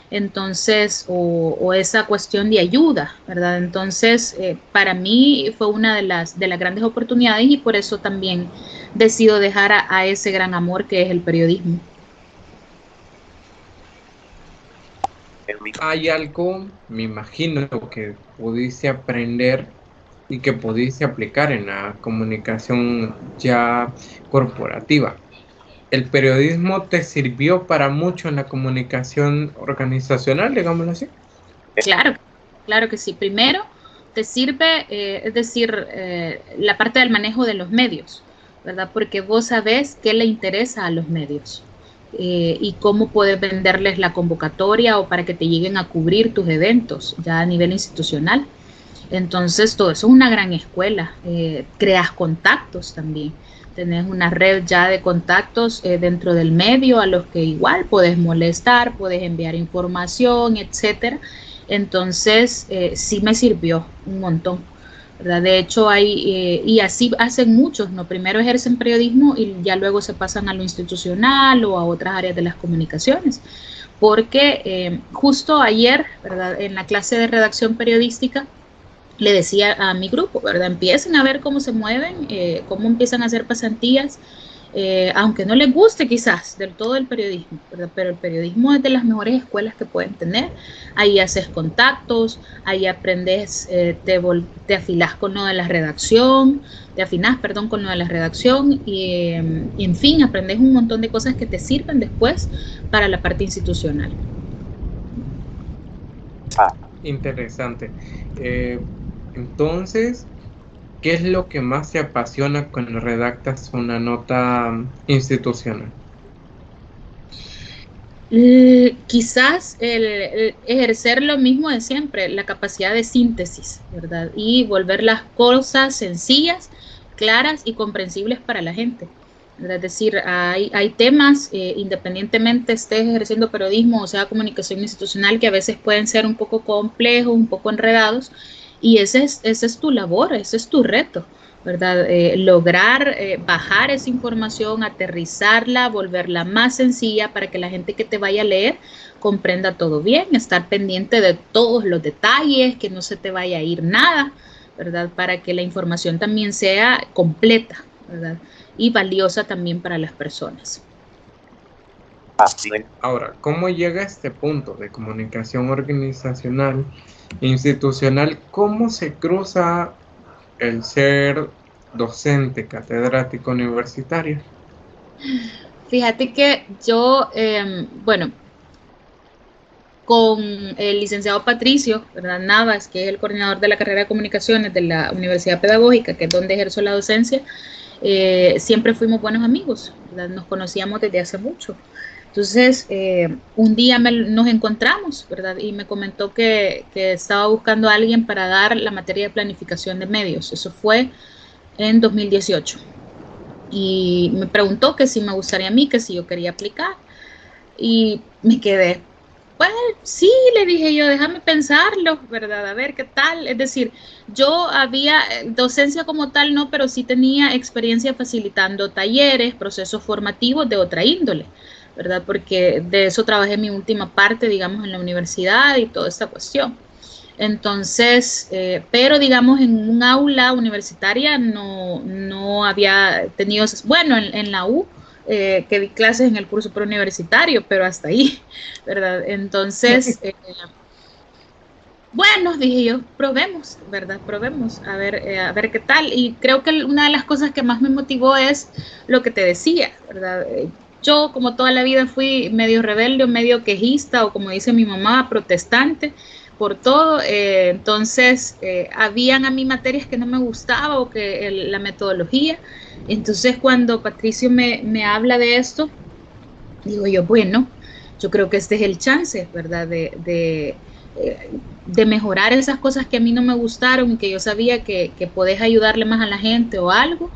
entonces, o esa cuestión de ayuda, ¿verdad? Entonces, para mí fue una de las grandes oportunidades y por eso también decido dejar a ese gran amor que es el periodismo. ¿Hay algo, me imagino, que pudiste aprender y que pudiste aplicar en la comunicación ya corporativa? ¿El periodismo te sirvió para mucho en la comunicación organizacional, digámoslo así? Claro, claro que sí. Primero, te sirve, es decir, la parte del manejo de los medios, ¿verdad? Porque vos sabés qué le interesa a los medios y cómo puedes venderles la convocatoria o para que te lleguen a cubrir tus eventos ya a nivel institucional. Entonces, todo eso es una gran escuela. Creas contactos también. Tenés una red ya de contactos dentro del medio a los que igual puedes molestar, puedes enviar información, etcétera. Entonces, sí me sirvió un montón, ¿verdad? De hecho, y así hacen muchos, ¿no? Primero ejercen periodismo y ya luego se pasan a lo institucional o a otras áreas de las comunicaciones. Porque justo ayer, ¿verdad?, en la clase de redacción periodística, le decía a mi grupo, ¿verdad? Empiecen a ver cómo se mueven, cómo empiezan a hacer pasantías, aunque no les guste quizás del todo el periodismo, ¿verdad? Pero el periodismo es de las mejores escuelas que pueden tener. Ahí haces contactos, ahí aprendes, te afilás con lo de la redacción, te afinás, perdón, con lo de la redacción y en fin, aprendes un montón de cosas que te sirven después para la parte institucional. Interesante. Eh, entonces, ¿qué es lo que más te apasiona cuando redactas una nota institucional? Quizás el ejercer lo mismo de siempre, la capacidad de síntesis, ¿verdad? Y volver las cosas sencillas, claras y comprensibles para la gente. Es decir, hay temas, independientemente estés ejerciendo periodismo o sea comunicación institucional, que a veces pueden ser un poco complejos, un poco enredados, y ese es tu labor, ese es tu reto, ¿verdad? Lograr bajar esa información, aterrizarla, volverla más sencilla para que la gente que te vaya a leer comprenda todo bien, estar pendiente de todos los detalles, que no se te vaya a ir nada, ¿verdad? Para que la información también sea completa, ¿verdad? Y valiosa también para las personas. Ahora, ¿cómo llega a este punto de comunicación organizacional e institucional? ¿Cómo se cruza el ser docente, catedrático universitario? Fíjate que yo, bueno, con el licenciado Patricio, ¿verdad? Navas, que es el coordinador de la carrera de comunicaciones de la Universidad Pedagógica, que es donde ejerzo la docencia, siempre fuimos buenos amigos, ¿verdad? Nos conocíamos desde hace mucho. Entonces, un día nos encontramos, ¿verdad? Y me comentó que estaba buscando a alguien para dar la materia de planificación de medios. Eso fue en 2018. Y me preguntó que si me gustaría a mí, que si yo quería aplicar. Y me quedé, pues sí, le dije yo, déjame pensarlo, ¿verdad? A ver qué tal. Es decir, yo había docencia como tal, no, pero sí tenía experiencia facilitando talleres, procesos formativos de otra índole, ¿verdad? Porque de eso trabajé mi última parte, digamos, en la universidad y toda esta cuestión. Entonces, pero digamos, en un aula universitaria no había tenido, bueno, en la U, que di clases en el curso preuniversitario, pero hasta ahí, ¿verdad? Entonces, bueno, dije yo, probemos, ¿verdad? Probemos, a ver qué tal. Y creo que una de las cosas que más me motivó es lo que te decía, ¿verdad? Yo, como toda la vida, fui medio rebelde, medio quejista, o como dice mi mamá, protestante por todo. Entonces, habían a mí materias que no me gustaba o que la metodología. Entonces, cuando Patricio me habla de esto, digo yo, bueno, yo creo que este es el chance, ¿verdad? De mejorar esas cosas que a mí no me gustaron y que yo sabía que podés ayudarle más a la gente o algo.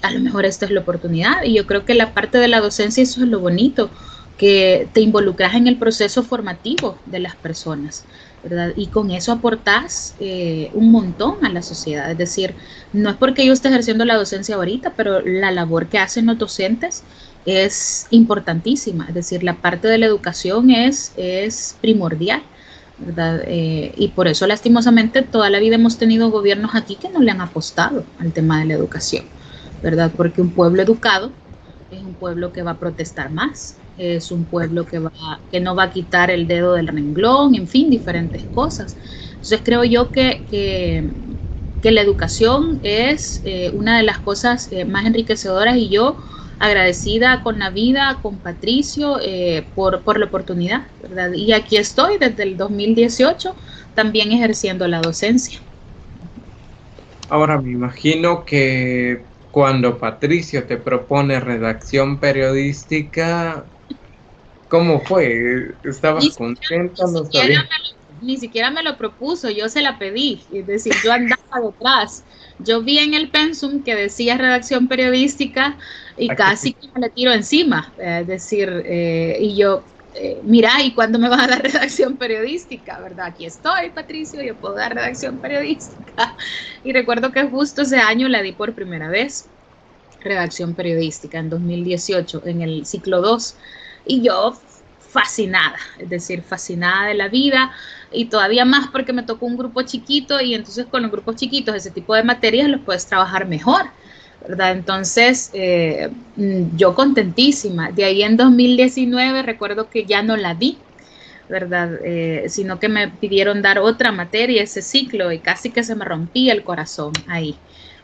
A lo mejor esta es la oportunidad. Y yo creo que la parte de la docencia, eso es lo bonito, que te involucras en el proceso formativo de las personas, ¿verdad? Y con eso aportás un montón a la sociedad. Es decir, no es porque yo esté ejerciendo la docencia ahorita, pero la labor que hacen los docentes es importantísima, es decir, la parte de la educación es primordial, ¿verdad? Y por eso lastimosamente toda la vida hemos tenido gobiernos aquí que no le han apostado al tema de la educación, ¿verdad? Porque un pueblo educado es un pueblo que va a protestar más, es un pueblo que no va a quitar el dedo del renglón, en fin, diferentes cosas. Entonces creo yo que la educación es una de las cosas más enriquecedoras y yo agradecida con la vida, con Patricio, por la oportunidad, ¿verdad? Y aquí estoy desde el 2018 también ejerciendo la docencia. Ahora me imagino que cuando Patricio te propone redacción periodística, ¿cómo fue? Ni ¿Estabas siquiera, contenta? ni ¿No siquiera sabías? ni siquiera me lo propuso, yo se la pedí, es decir, yo andaba detrás. Yo vi en el pensum que decía redacción periodística y casi que me le tiro encima, es decir, y yo, mira, ¿y cuándo me vas a dar redacción periodística? ¿Verdad? Aquí estoy, Patricio, yo puedo dar redacción periodística. Y recuerdo que justo ese año la di por primera vez, redacción periodística, en 2018, en el ciclo 2. Y yo fascinada, es decir, fascinada de la vida y todavía más porque me tocó un grupo chiquito y entonces con los grupos chiquitos ese tipo de materias los puedes trabajar mejor, ¿verdad? Entonces, yo contentísima. De ahí en 2019 recuerdo que ya no la di, ¿verdad? Sino que me pidieron dar otra materia ese ciclo y casi que se me rompía el corazón ahí,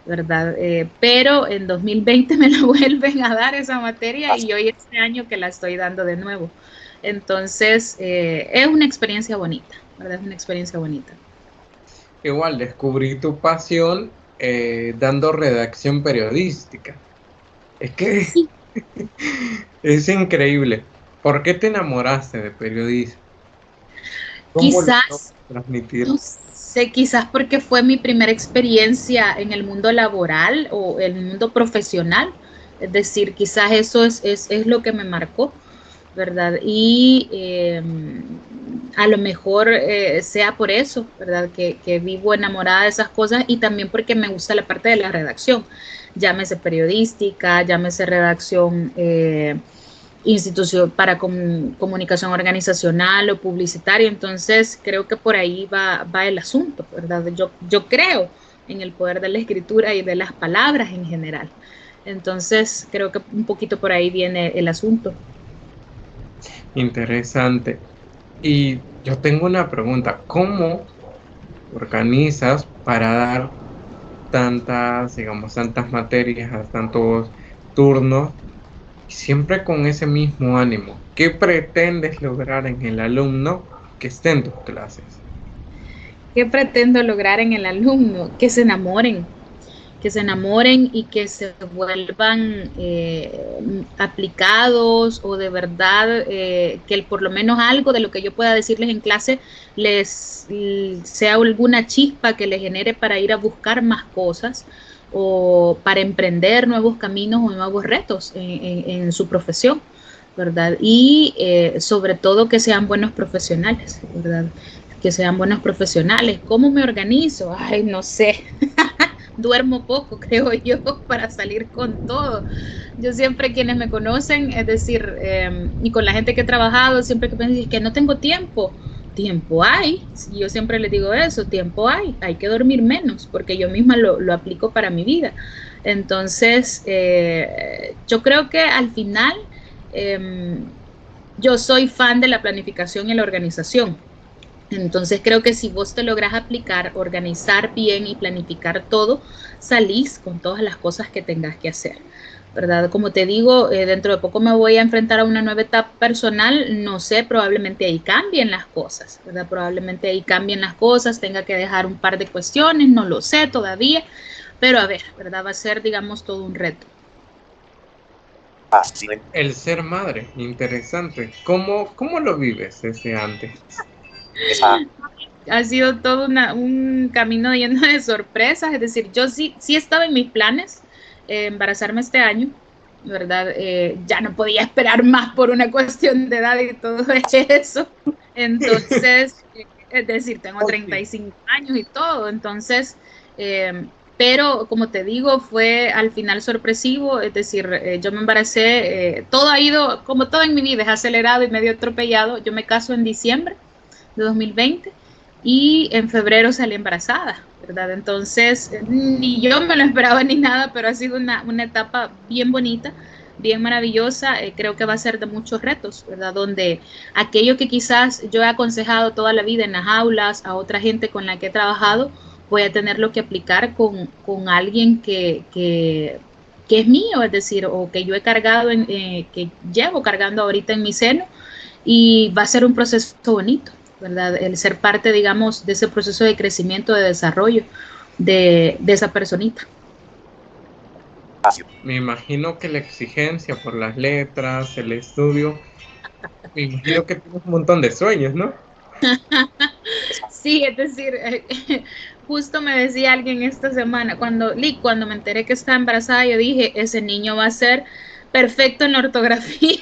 ¿verdad? Pero en 2020 me la vuelven a dar esa materia y hoy este año que la estoy dando de nuevo. Entonces, es una experiencia bonita, ¿verdad? Es una experiencia bonita. Igual descubrí tu pasión dando redacción periodística. Es que Sí, es increíble. ¿Por qué te enamoraste de periodismo? ¿Cómo lo puedo quizás, transmitir? no sé, quizás porque fue mi primera experiencia en el mundo laboral o en el mundo profesional. Es decir, quizás eso es lo que me marcó, ¿verdad? Y a lo mejor sea por eso, ¿verdad? Que vivo enamorada de esas cosas y también porque me gusta la parte de la redacción, llámese periodística, llámese redacción institución para comunicación organizacional o publicitaria. Entonces creo que por ahí va el asunto, ¿verdad? Yo creo en el poder de la escritura y de las palabras en general. Entonces creo que un poquito por ahí viene el asunto. Interesante. Y yo tengo una pregunta, ¿cómo organizas para dar tantas, digamos, tantas materias, tantos turnos, siempre con ese mismo ánimo? ¿Qué pretendes lograr en el alumno que esté en tus clases? ¿Qué pretendo lograr en el alumno? Que se enamoren y que se vuelvan aplicados o de verdad que por lo menos algo de lo que yo pueda decirles en clase les sea alguna chispa que les genere para ir a buscar más cosas o para emprender nuevos caminos o nuevos retos en su profesión, ¿verdad? Y sobre todo que sean buenos profesionales, ¿verdad? Que sean buenos profesionales. ¿Cómo me organizo? Ay, no sé. Duermo poco, creo yo, para salir con todo. Yo siempre, quienes me conocen, es decir, y con la gente que he trabajado, siempre que pienso que no tengo tiempo, tiempo hay. Yo siempre les digo eso, tiempo hay que dormir menos, porque yo misma lo aplico para mi vida. Entonces, yo creo que al final, eh, yo soy fan de la planificación y la organización. Entonces creo que si vos te logras aplicar, organizar bien y planificar todo, salís con todas las cosas que tengas que hacer, ¿verdad? Como te digo, dentro de poco me voy a enfrentar a una nueva etapa personal, no sé, probablemente ahí cambien las cosas, ¿verdad? Probablemente ahí cambien las cosas, tenga que dejar un par de cuestiones, no lo sé todavía, pero a ver, ¿verdad? Va a ser, digamos, todo un reto. El ser madre, interesante. ¿Cómo lo vives ese antes? Ha sido todo un camino lleno de sorpresas, es decir, yo sí estaba en mis planes embarazarme este año, ¿verdad? Ya no podía esperar más por una cuestión de edad y todo eso. Entonces, es decir, tengo 35 años y todo, entonces, pero como te digo, fue al final sorpresivo, es decir, yo me embaracé, todo ha ido, como todo en mi vida, es acelerado y medio atropellado. Yo me caso en diciembre de 2020 y en febrero salí embarazada, ¿verdad? Entonces, ni yo me lo esperaba ni nada, pero ha sido una etapa bien bonita, bien maravillosa. Creo que va a ser de muchos retos, ¿verdad? Donde aquello que quizás yo he aconsejado toda la vida en las aulas a otra gente con la que he trabajado, voy a tenerlo que aplicar con alguien que es mío, es decir, o que yo he cargado, que llevo cargando ahorita en mi seno, y va a ser un proceso bonito, ¿verdad? El ser parte, digamos, de ese proceso de crecimiento, de desarrollo de esa personita. Me imagino que la exigencia por las letras, el estudio, me imagino que tienes un montón de sueños, ¿no? Sí, es decir, justo me decía alguien esta semana, cuando me enteré que estaba embarazada, yo dije, ese niño va a ser perfecto en la ortografía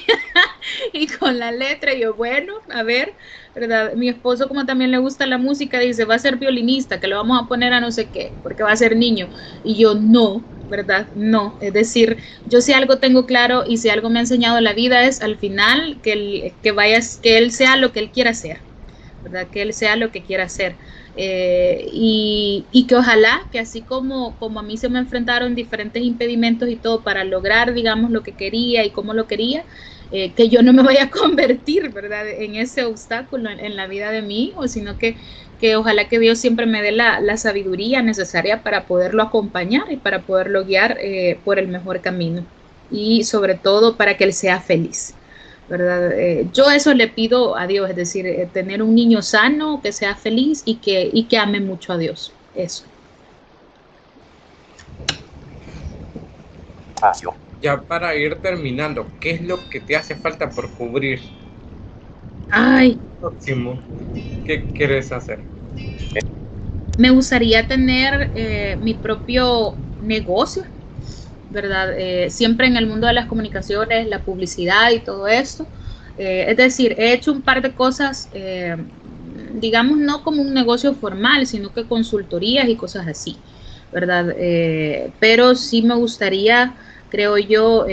y con la letra. Y yo, bueno, a ver, ¿verdad? Mi esposo, como también le gusta la música, dice, va a ser violinista, que lo vamos a poner a no sé qué, porque va a ser niño. Y yo, no, ¿verdad? No, es decir, yo si algo tengo claro y si algo me ha enseñado la vida es al final que él sea lo que él quiera ser, ¿verdad? Que él sea lo que quiera hacer. Y que ojalá que así como a mí se me enfrentaron diferentes impedimentos y todo para lograr, digamos, lo que quería y cómo lo quería, que yo no me vaya a convertir, ¿verdad?, en ese obstáculo en la vida de mi hijo, sino que ojalá que Dios siempre me dé la sabiduría necesaria para poderlo acompañar y para poderlo guiar por el mejor camino. Y sobre todo para que él sea feliz, ¿verdad? Yo eso le pido a Dios, es decir, tener un niño sano, que sea feliz y que ame mucho a Dios. Eso. Ya para ir terminando, ¿qué es lo que te hace falta por cubrir? Ay, Próximo, ¿qué quieres hacer? me gustaría tener mi propio negocio, ¿verdad? Siempre en el mundo de las comunicaciones, la publicidad y todo esto. Es decir, he hecho un par de cosas, digamos, no como un negocio formal, sino que consultorías y cosas así, ¿verdad? Pero sí me gustaría, creo yo,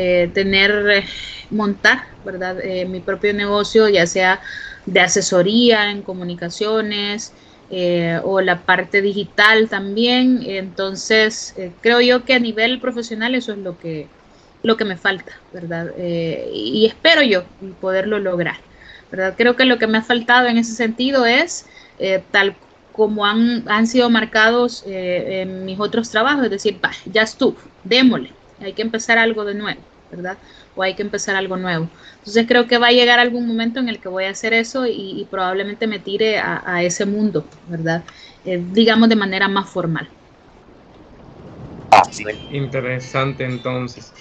montar, ¿verdad? Mi propio negocio, ya sea de asesoría en comunicaciones, o la parte digital también. Entonces, creo yo que a nivel profesional eso es lo que me falta, ¿verdad? Y espero yo poderlo lograr, ¿verdad? Creo que lo que me ha faltado en ese sentido es tal como han sido marcados en mis otros trabajos, es decir, bah, ya estuvo, démosle, hay que empezar algo de nuevo, ¿verdad? O hay que empezar algo nuevo. Entonces creo que va a llegar algún momento en el que voy a hacer eso y probablemente me tire a ese mundo, ¿verdad? Digamos de manera más formal. Interesante, entonces.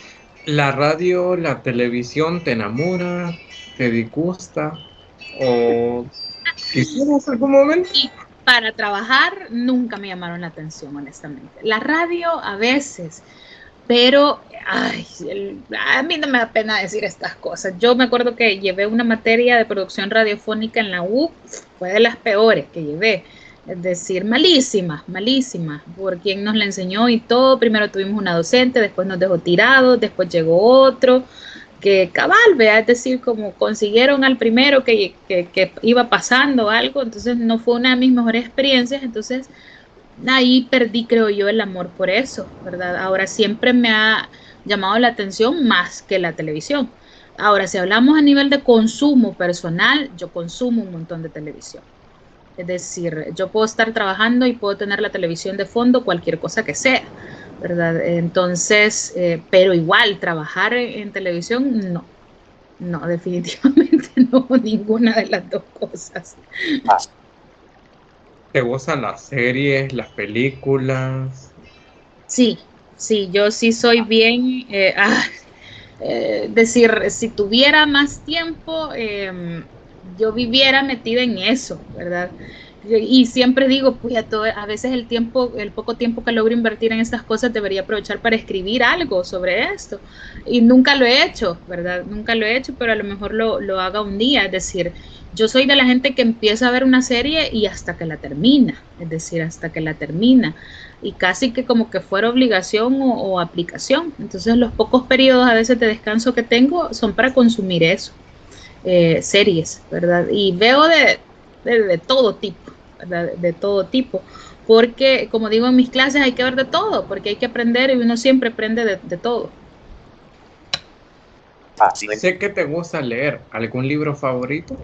¿La radio, la televisión te enamora, te disgusta o quisieras algún momento? Y para trabajar nunca me llamaron la atención, honestamente. La radio a veces, pero ay, a mí no me da pena decir estas cosas. Yo me acuerdo que llevé una materia de producción radiofónica en la U, fue de las peores que llevé. Es decir, malísima, malísima, por quien nos la enseñó y todo. Primero tuvimos una docente, después nos dejó tirados, después llegó otro, que cabal, vea, es decir, como consiguieron al primero que iba pasando algo, entonces no fue una de mis mejores experiencias, entonces ahí perdí, creo yo, el amor por eso, ¿verdad? Ahora siempre me ha llamado la atención más que la televisión. Ahora, si hablamos a nivel de consumo personal, yo consumo un montón de televisión. Es decir, yo puedo estar trabajando y puedo tener la televisión de fondo, cualquier cosa que sea, ¿verdad? Entonces, pero igual, trabajar en televisión, no, no, definitivamente no, ninguna de las dos cosas. ¿Te gustan las series, las películas? Sí, sí, yo sí soy bien, decir, si tuviera más tiempo, yo viviera metida en eso, ¿verdad? Y siempre digo, pues a veces el tiempo, el poco tiempo que logro invertir en estas cosas debería aprovechar para escribir algo sobre esto. Y nunca lo he hecho, ¿verdad? Nunca lo he hecho, pero a lo mejor lo haga un día. Es decir, yo soy de la gente que empieza a ver una serie y hasta que la termina, es decir, hasta que la termina y casi que como que fuera obligación o aplicación. Entonces los pocos periodos a veces de descanso que tengo son para consumir eso, series, ¿verdad? Y veo de todo tipo, ¿verdad? De todo tipo. Porque, como digo en mis clases, hay que ver de todo, porque hay que aprender y uno siempre aprende de todo. Sé que te gusta leer. ¿Algún libro favorito?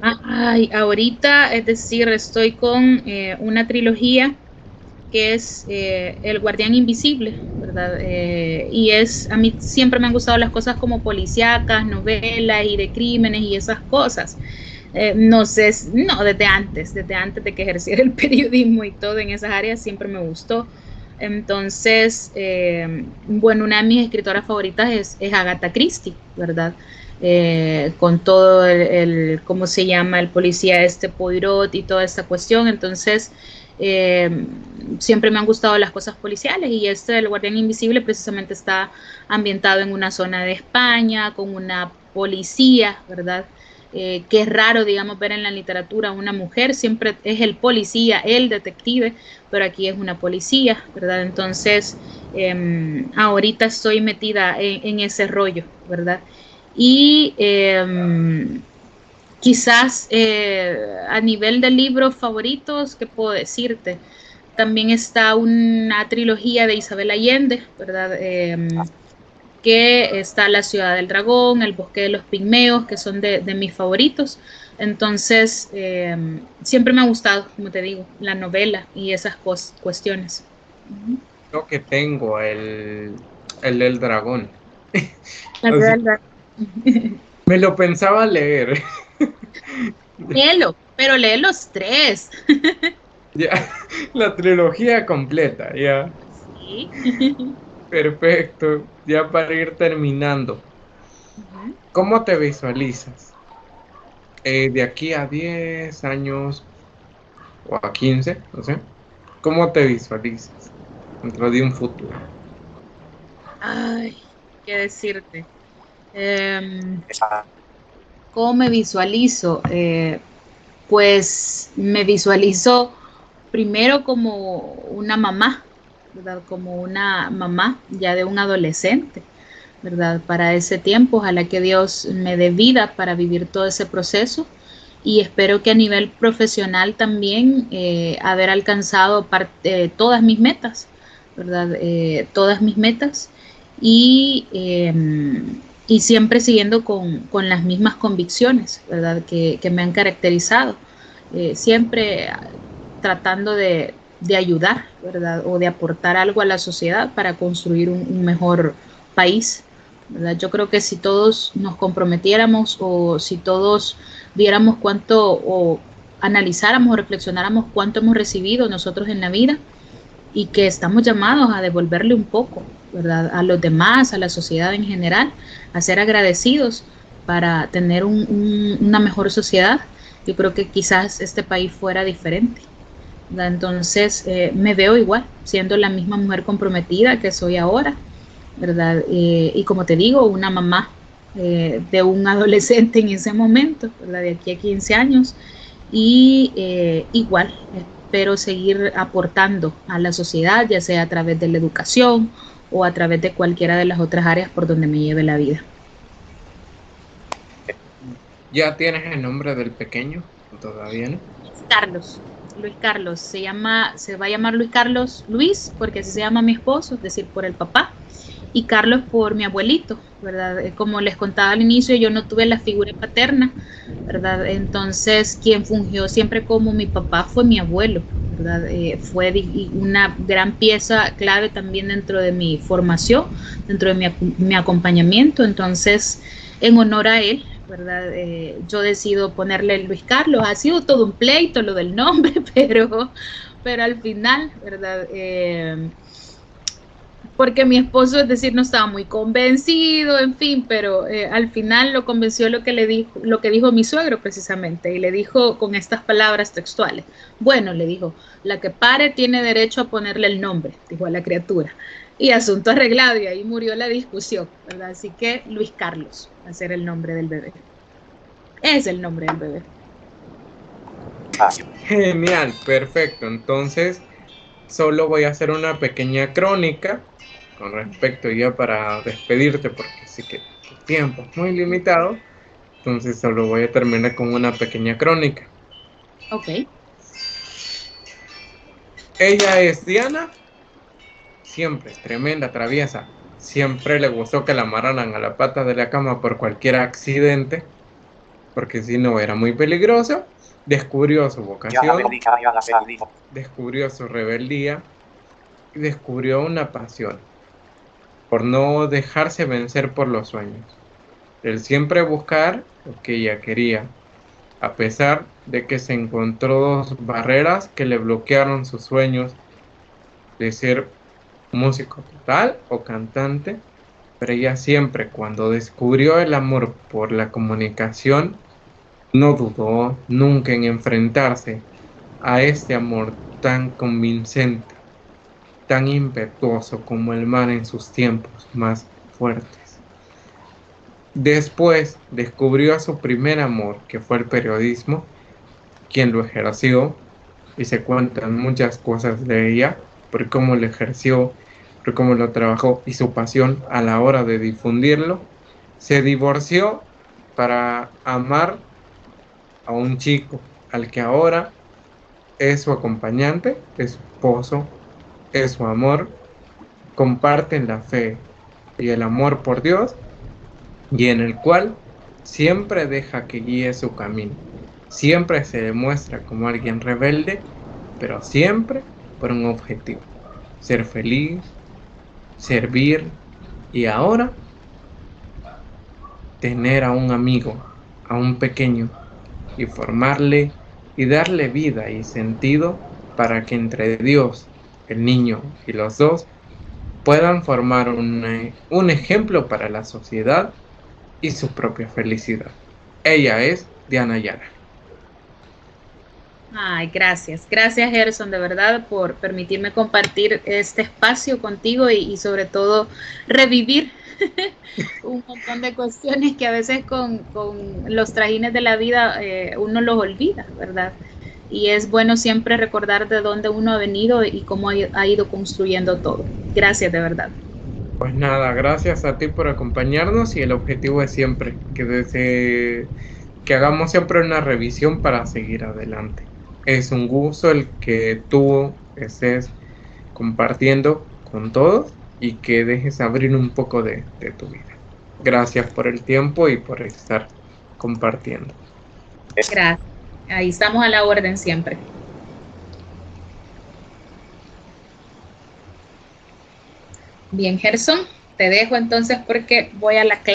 Ay, ahorita, es decir, estoy con una trilogía que es El Guardián Invisible, ¿verdad? Y a mí siempre me han gustado las cosas como policíacas, novelas y de crímenes y esas cosas. No sé, no, desde antes de que ejerciera el periodismo y todo en esas áreas, siempre me gustó. Entonces, bueno, una de mis escritoras favoritas es Agatha Christie, ¿verdad? Con todo ¿cómo se llama? El policía Poirot y toda esta cuestión. Entonces, eh, siempre me han gustado las cosas policiales y El Guardián Invisible precisamente está ambientado en una zona de España con una policía, ¿verdad? Que es raro, digamos, ver en la literatura una mujer, siempre es el policía, el detective, pero aquí es una policía, ¿verdad? Entonces, ahorita estoy metida en ese rollo, ¿verdad? Y quizás a nivel de libros favoritos, ¿qué puedo decirte? También está una trilogía de Isabel Allende, ¿verdad? Que está La Ciudad del Dragón, El Bosque de los Pigmeos, que son de mis favoritos. Entonces, siempre me ha gustado, como te digo, la novela y esas cuestiones. Lo que tengo, el del dragón. La Así Ciudad del que Dragón. me lo pensaba leer. Léelo, pero lee los tres. Ya, la trilogía completa, ya. Sí. Perfecto. Ya para ir terminando. Ujú. ¿Cómo te visualizas? De aquí a 10 años o a 15, no sé. ¿Cómo te visualizas dentro de un futuro? Ay, ¿qué decirte? ¿Cómo me visualizo? Pues me visualizo primero como una mamá, ¿verdad? Como una mamá ya de un adolescente, ¿verdad? Para ese tiempo, ojalá que Dios me dé vida para vivir todo ese proceso y espero que a nivel profesional también haber alcanzado todas mis metas, ¿verdad? Todas mis metas y, eh, y siempre siguiendo con las mismas convicciones, ¿verdad? Que me han caracterizado, siempre tratando de ayudar, ¿verdad? O de aportar algo a la sociedad para construir un mejor país, ¿verdad? Yo creo que si todos nos comprometiéramos o si todos viéramos cuánto o analizáramos o reflexionáramos cuánto hemos recibido nosotros en la vida y que estamos llamados a devolverle un poco, ¿verdad? A los demás, a la sociedad en general, a ser agradecidos para tener una mejor sociedad. Yo creo que quizás este país fuera diferente, ¿verdad? Entonces me veo igual, siendo la misma mujer comprometida que soy ahora, ¿verdad? Y como te digo, una mamá de un adolescente en ese momento, ¿verdad? De aquí a 15 años, y igual espero seguir aportando a la sociedad, ya sea a través de la educación o a través de cualquiera de las otras áreas por donde me lleve la vida. ¿Ya tienes el nombre del pequeño? ¿Todavía no? Carlos, Luis Carlos, se va a llamar Luis Carlos Luis, porque así se llama mi esposo, es decir, por el papá, y Carlos por mi abuelito, ¿verdad? Como les contaba al inicio, yo no tuve la figura paterna, ¿verdad? Entonces, quien fungió siempre como mi papá fue mi abuelo, ¿verdad? Fue una gran pieza clave también dentro de mi formación, dentro de mi acompañamiento, entonces, en honor a él, ¿verdad? Yo decido ponerle Luis Carlos, ha sido todo un pleito lo del nombre, pero al final, ¿verdad? Porque mi esposo, es decir, no estaba muy convencido, en fin, pero al final lo convenció lo que dijo mi suegro precisamente, y le dijo con estas palabras textuales, bueno, le dijo, la que pare tiene derecho a ponerle el nombre, dijo a la criatura, y asunto arreglado, y ahí murió la discusión, ¿verdad? Así que Luis Carlos va a ser el nombre del bebé, es el nombre del bebé. Genial, perfecto. Entonces, solo voy a hacer una pequeña crónica con respecto ya para despedirte, porque sí que tu tiempo es muy limitado. Entonces, solo voy a terminar con una pequeña crónica. Ok. Ella es Diana, siempre tremenda, traviesa. Siempre le gustó que la amarraran a la pata de la cama por cualquier accidente, porque si no era muy peligroso. Descubrió su vocación, descubrió su rebeldía y descubrió una pasión por no dejarse vencer por los sueños, el siempre buscar lo que ella quería, a pesar de que se encontró dos barreras que le bloquearon sus sueños de ser músico total o cantante, pero ella siempre cuando descubrió el amor por la comunicación, no dudó nunca en enfrentarse a este amor tan convincente, tan impetuoso como el mar en sus tiempos más fuertes. Después descubrió a su primer amor, que fue el periodismo, quien lo ejerció, y se cuentan muchas cosas de ella, por cómo lo ejerció, por cómo lo trabajó y su pasión a la hora de difundirlo. Se divorció para amar a un chico al que ahora es su acompañante, es su esposo, es su amor, comparten la fe y el amor por Dios y en el cual siempre deja que guíe su camino. Siempre se demuestra como alguien rebelde, pero siempre por un objetivo, ser feliz, servir y ahora tener a un amigo, a un pequeño y formarle y darle vida y sentido para que entre Dios, el niño y los dos puedan formar un ejemplo para la sociedad y su propia felicidad. Ella es Diana Yara. Ay, gracias. Gracias, Gerson, de verdad, por permitirme compartir este espacio contigo y sobre todo revivir un montón de cuestiones que a veces con los trajines de la vida uno los olvida, ¿verdad? Y es bueno siempre recordar de dónde uno ha venido y cómo ha ido construyendo todo. Gracias, de verdad. Pues nada, gracias a ti por acompañarnos y el objetivo es siempre que hagamos siempre una revisión para seguir adelante. Es un gusto el que tú estés compartiendo con todos y que dejes abrir un poco de tu vida. Gracias por el tiempo y por estar compartiendo. Gracias. Ahí estamos a la orden siempre. Bien, Gerson, te dejo entonces porque voy a la clase.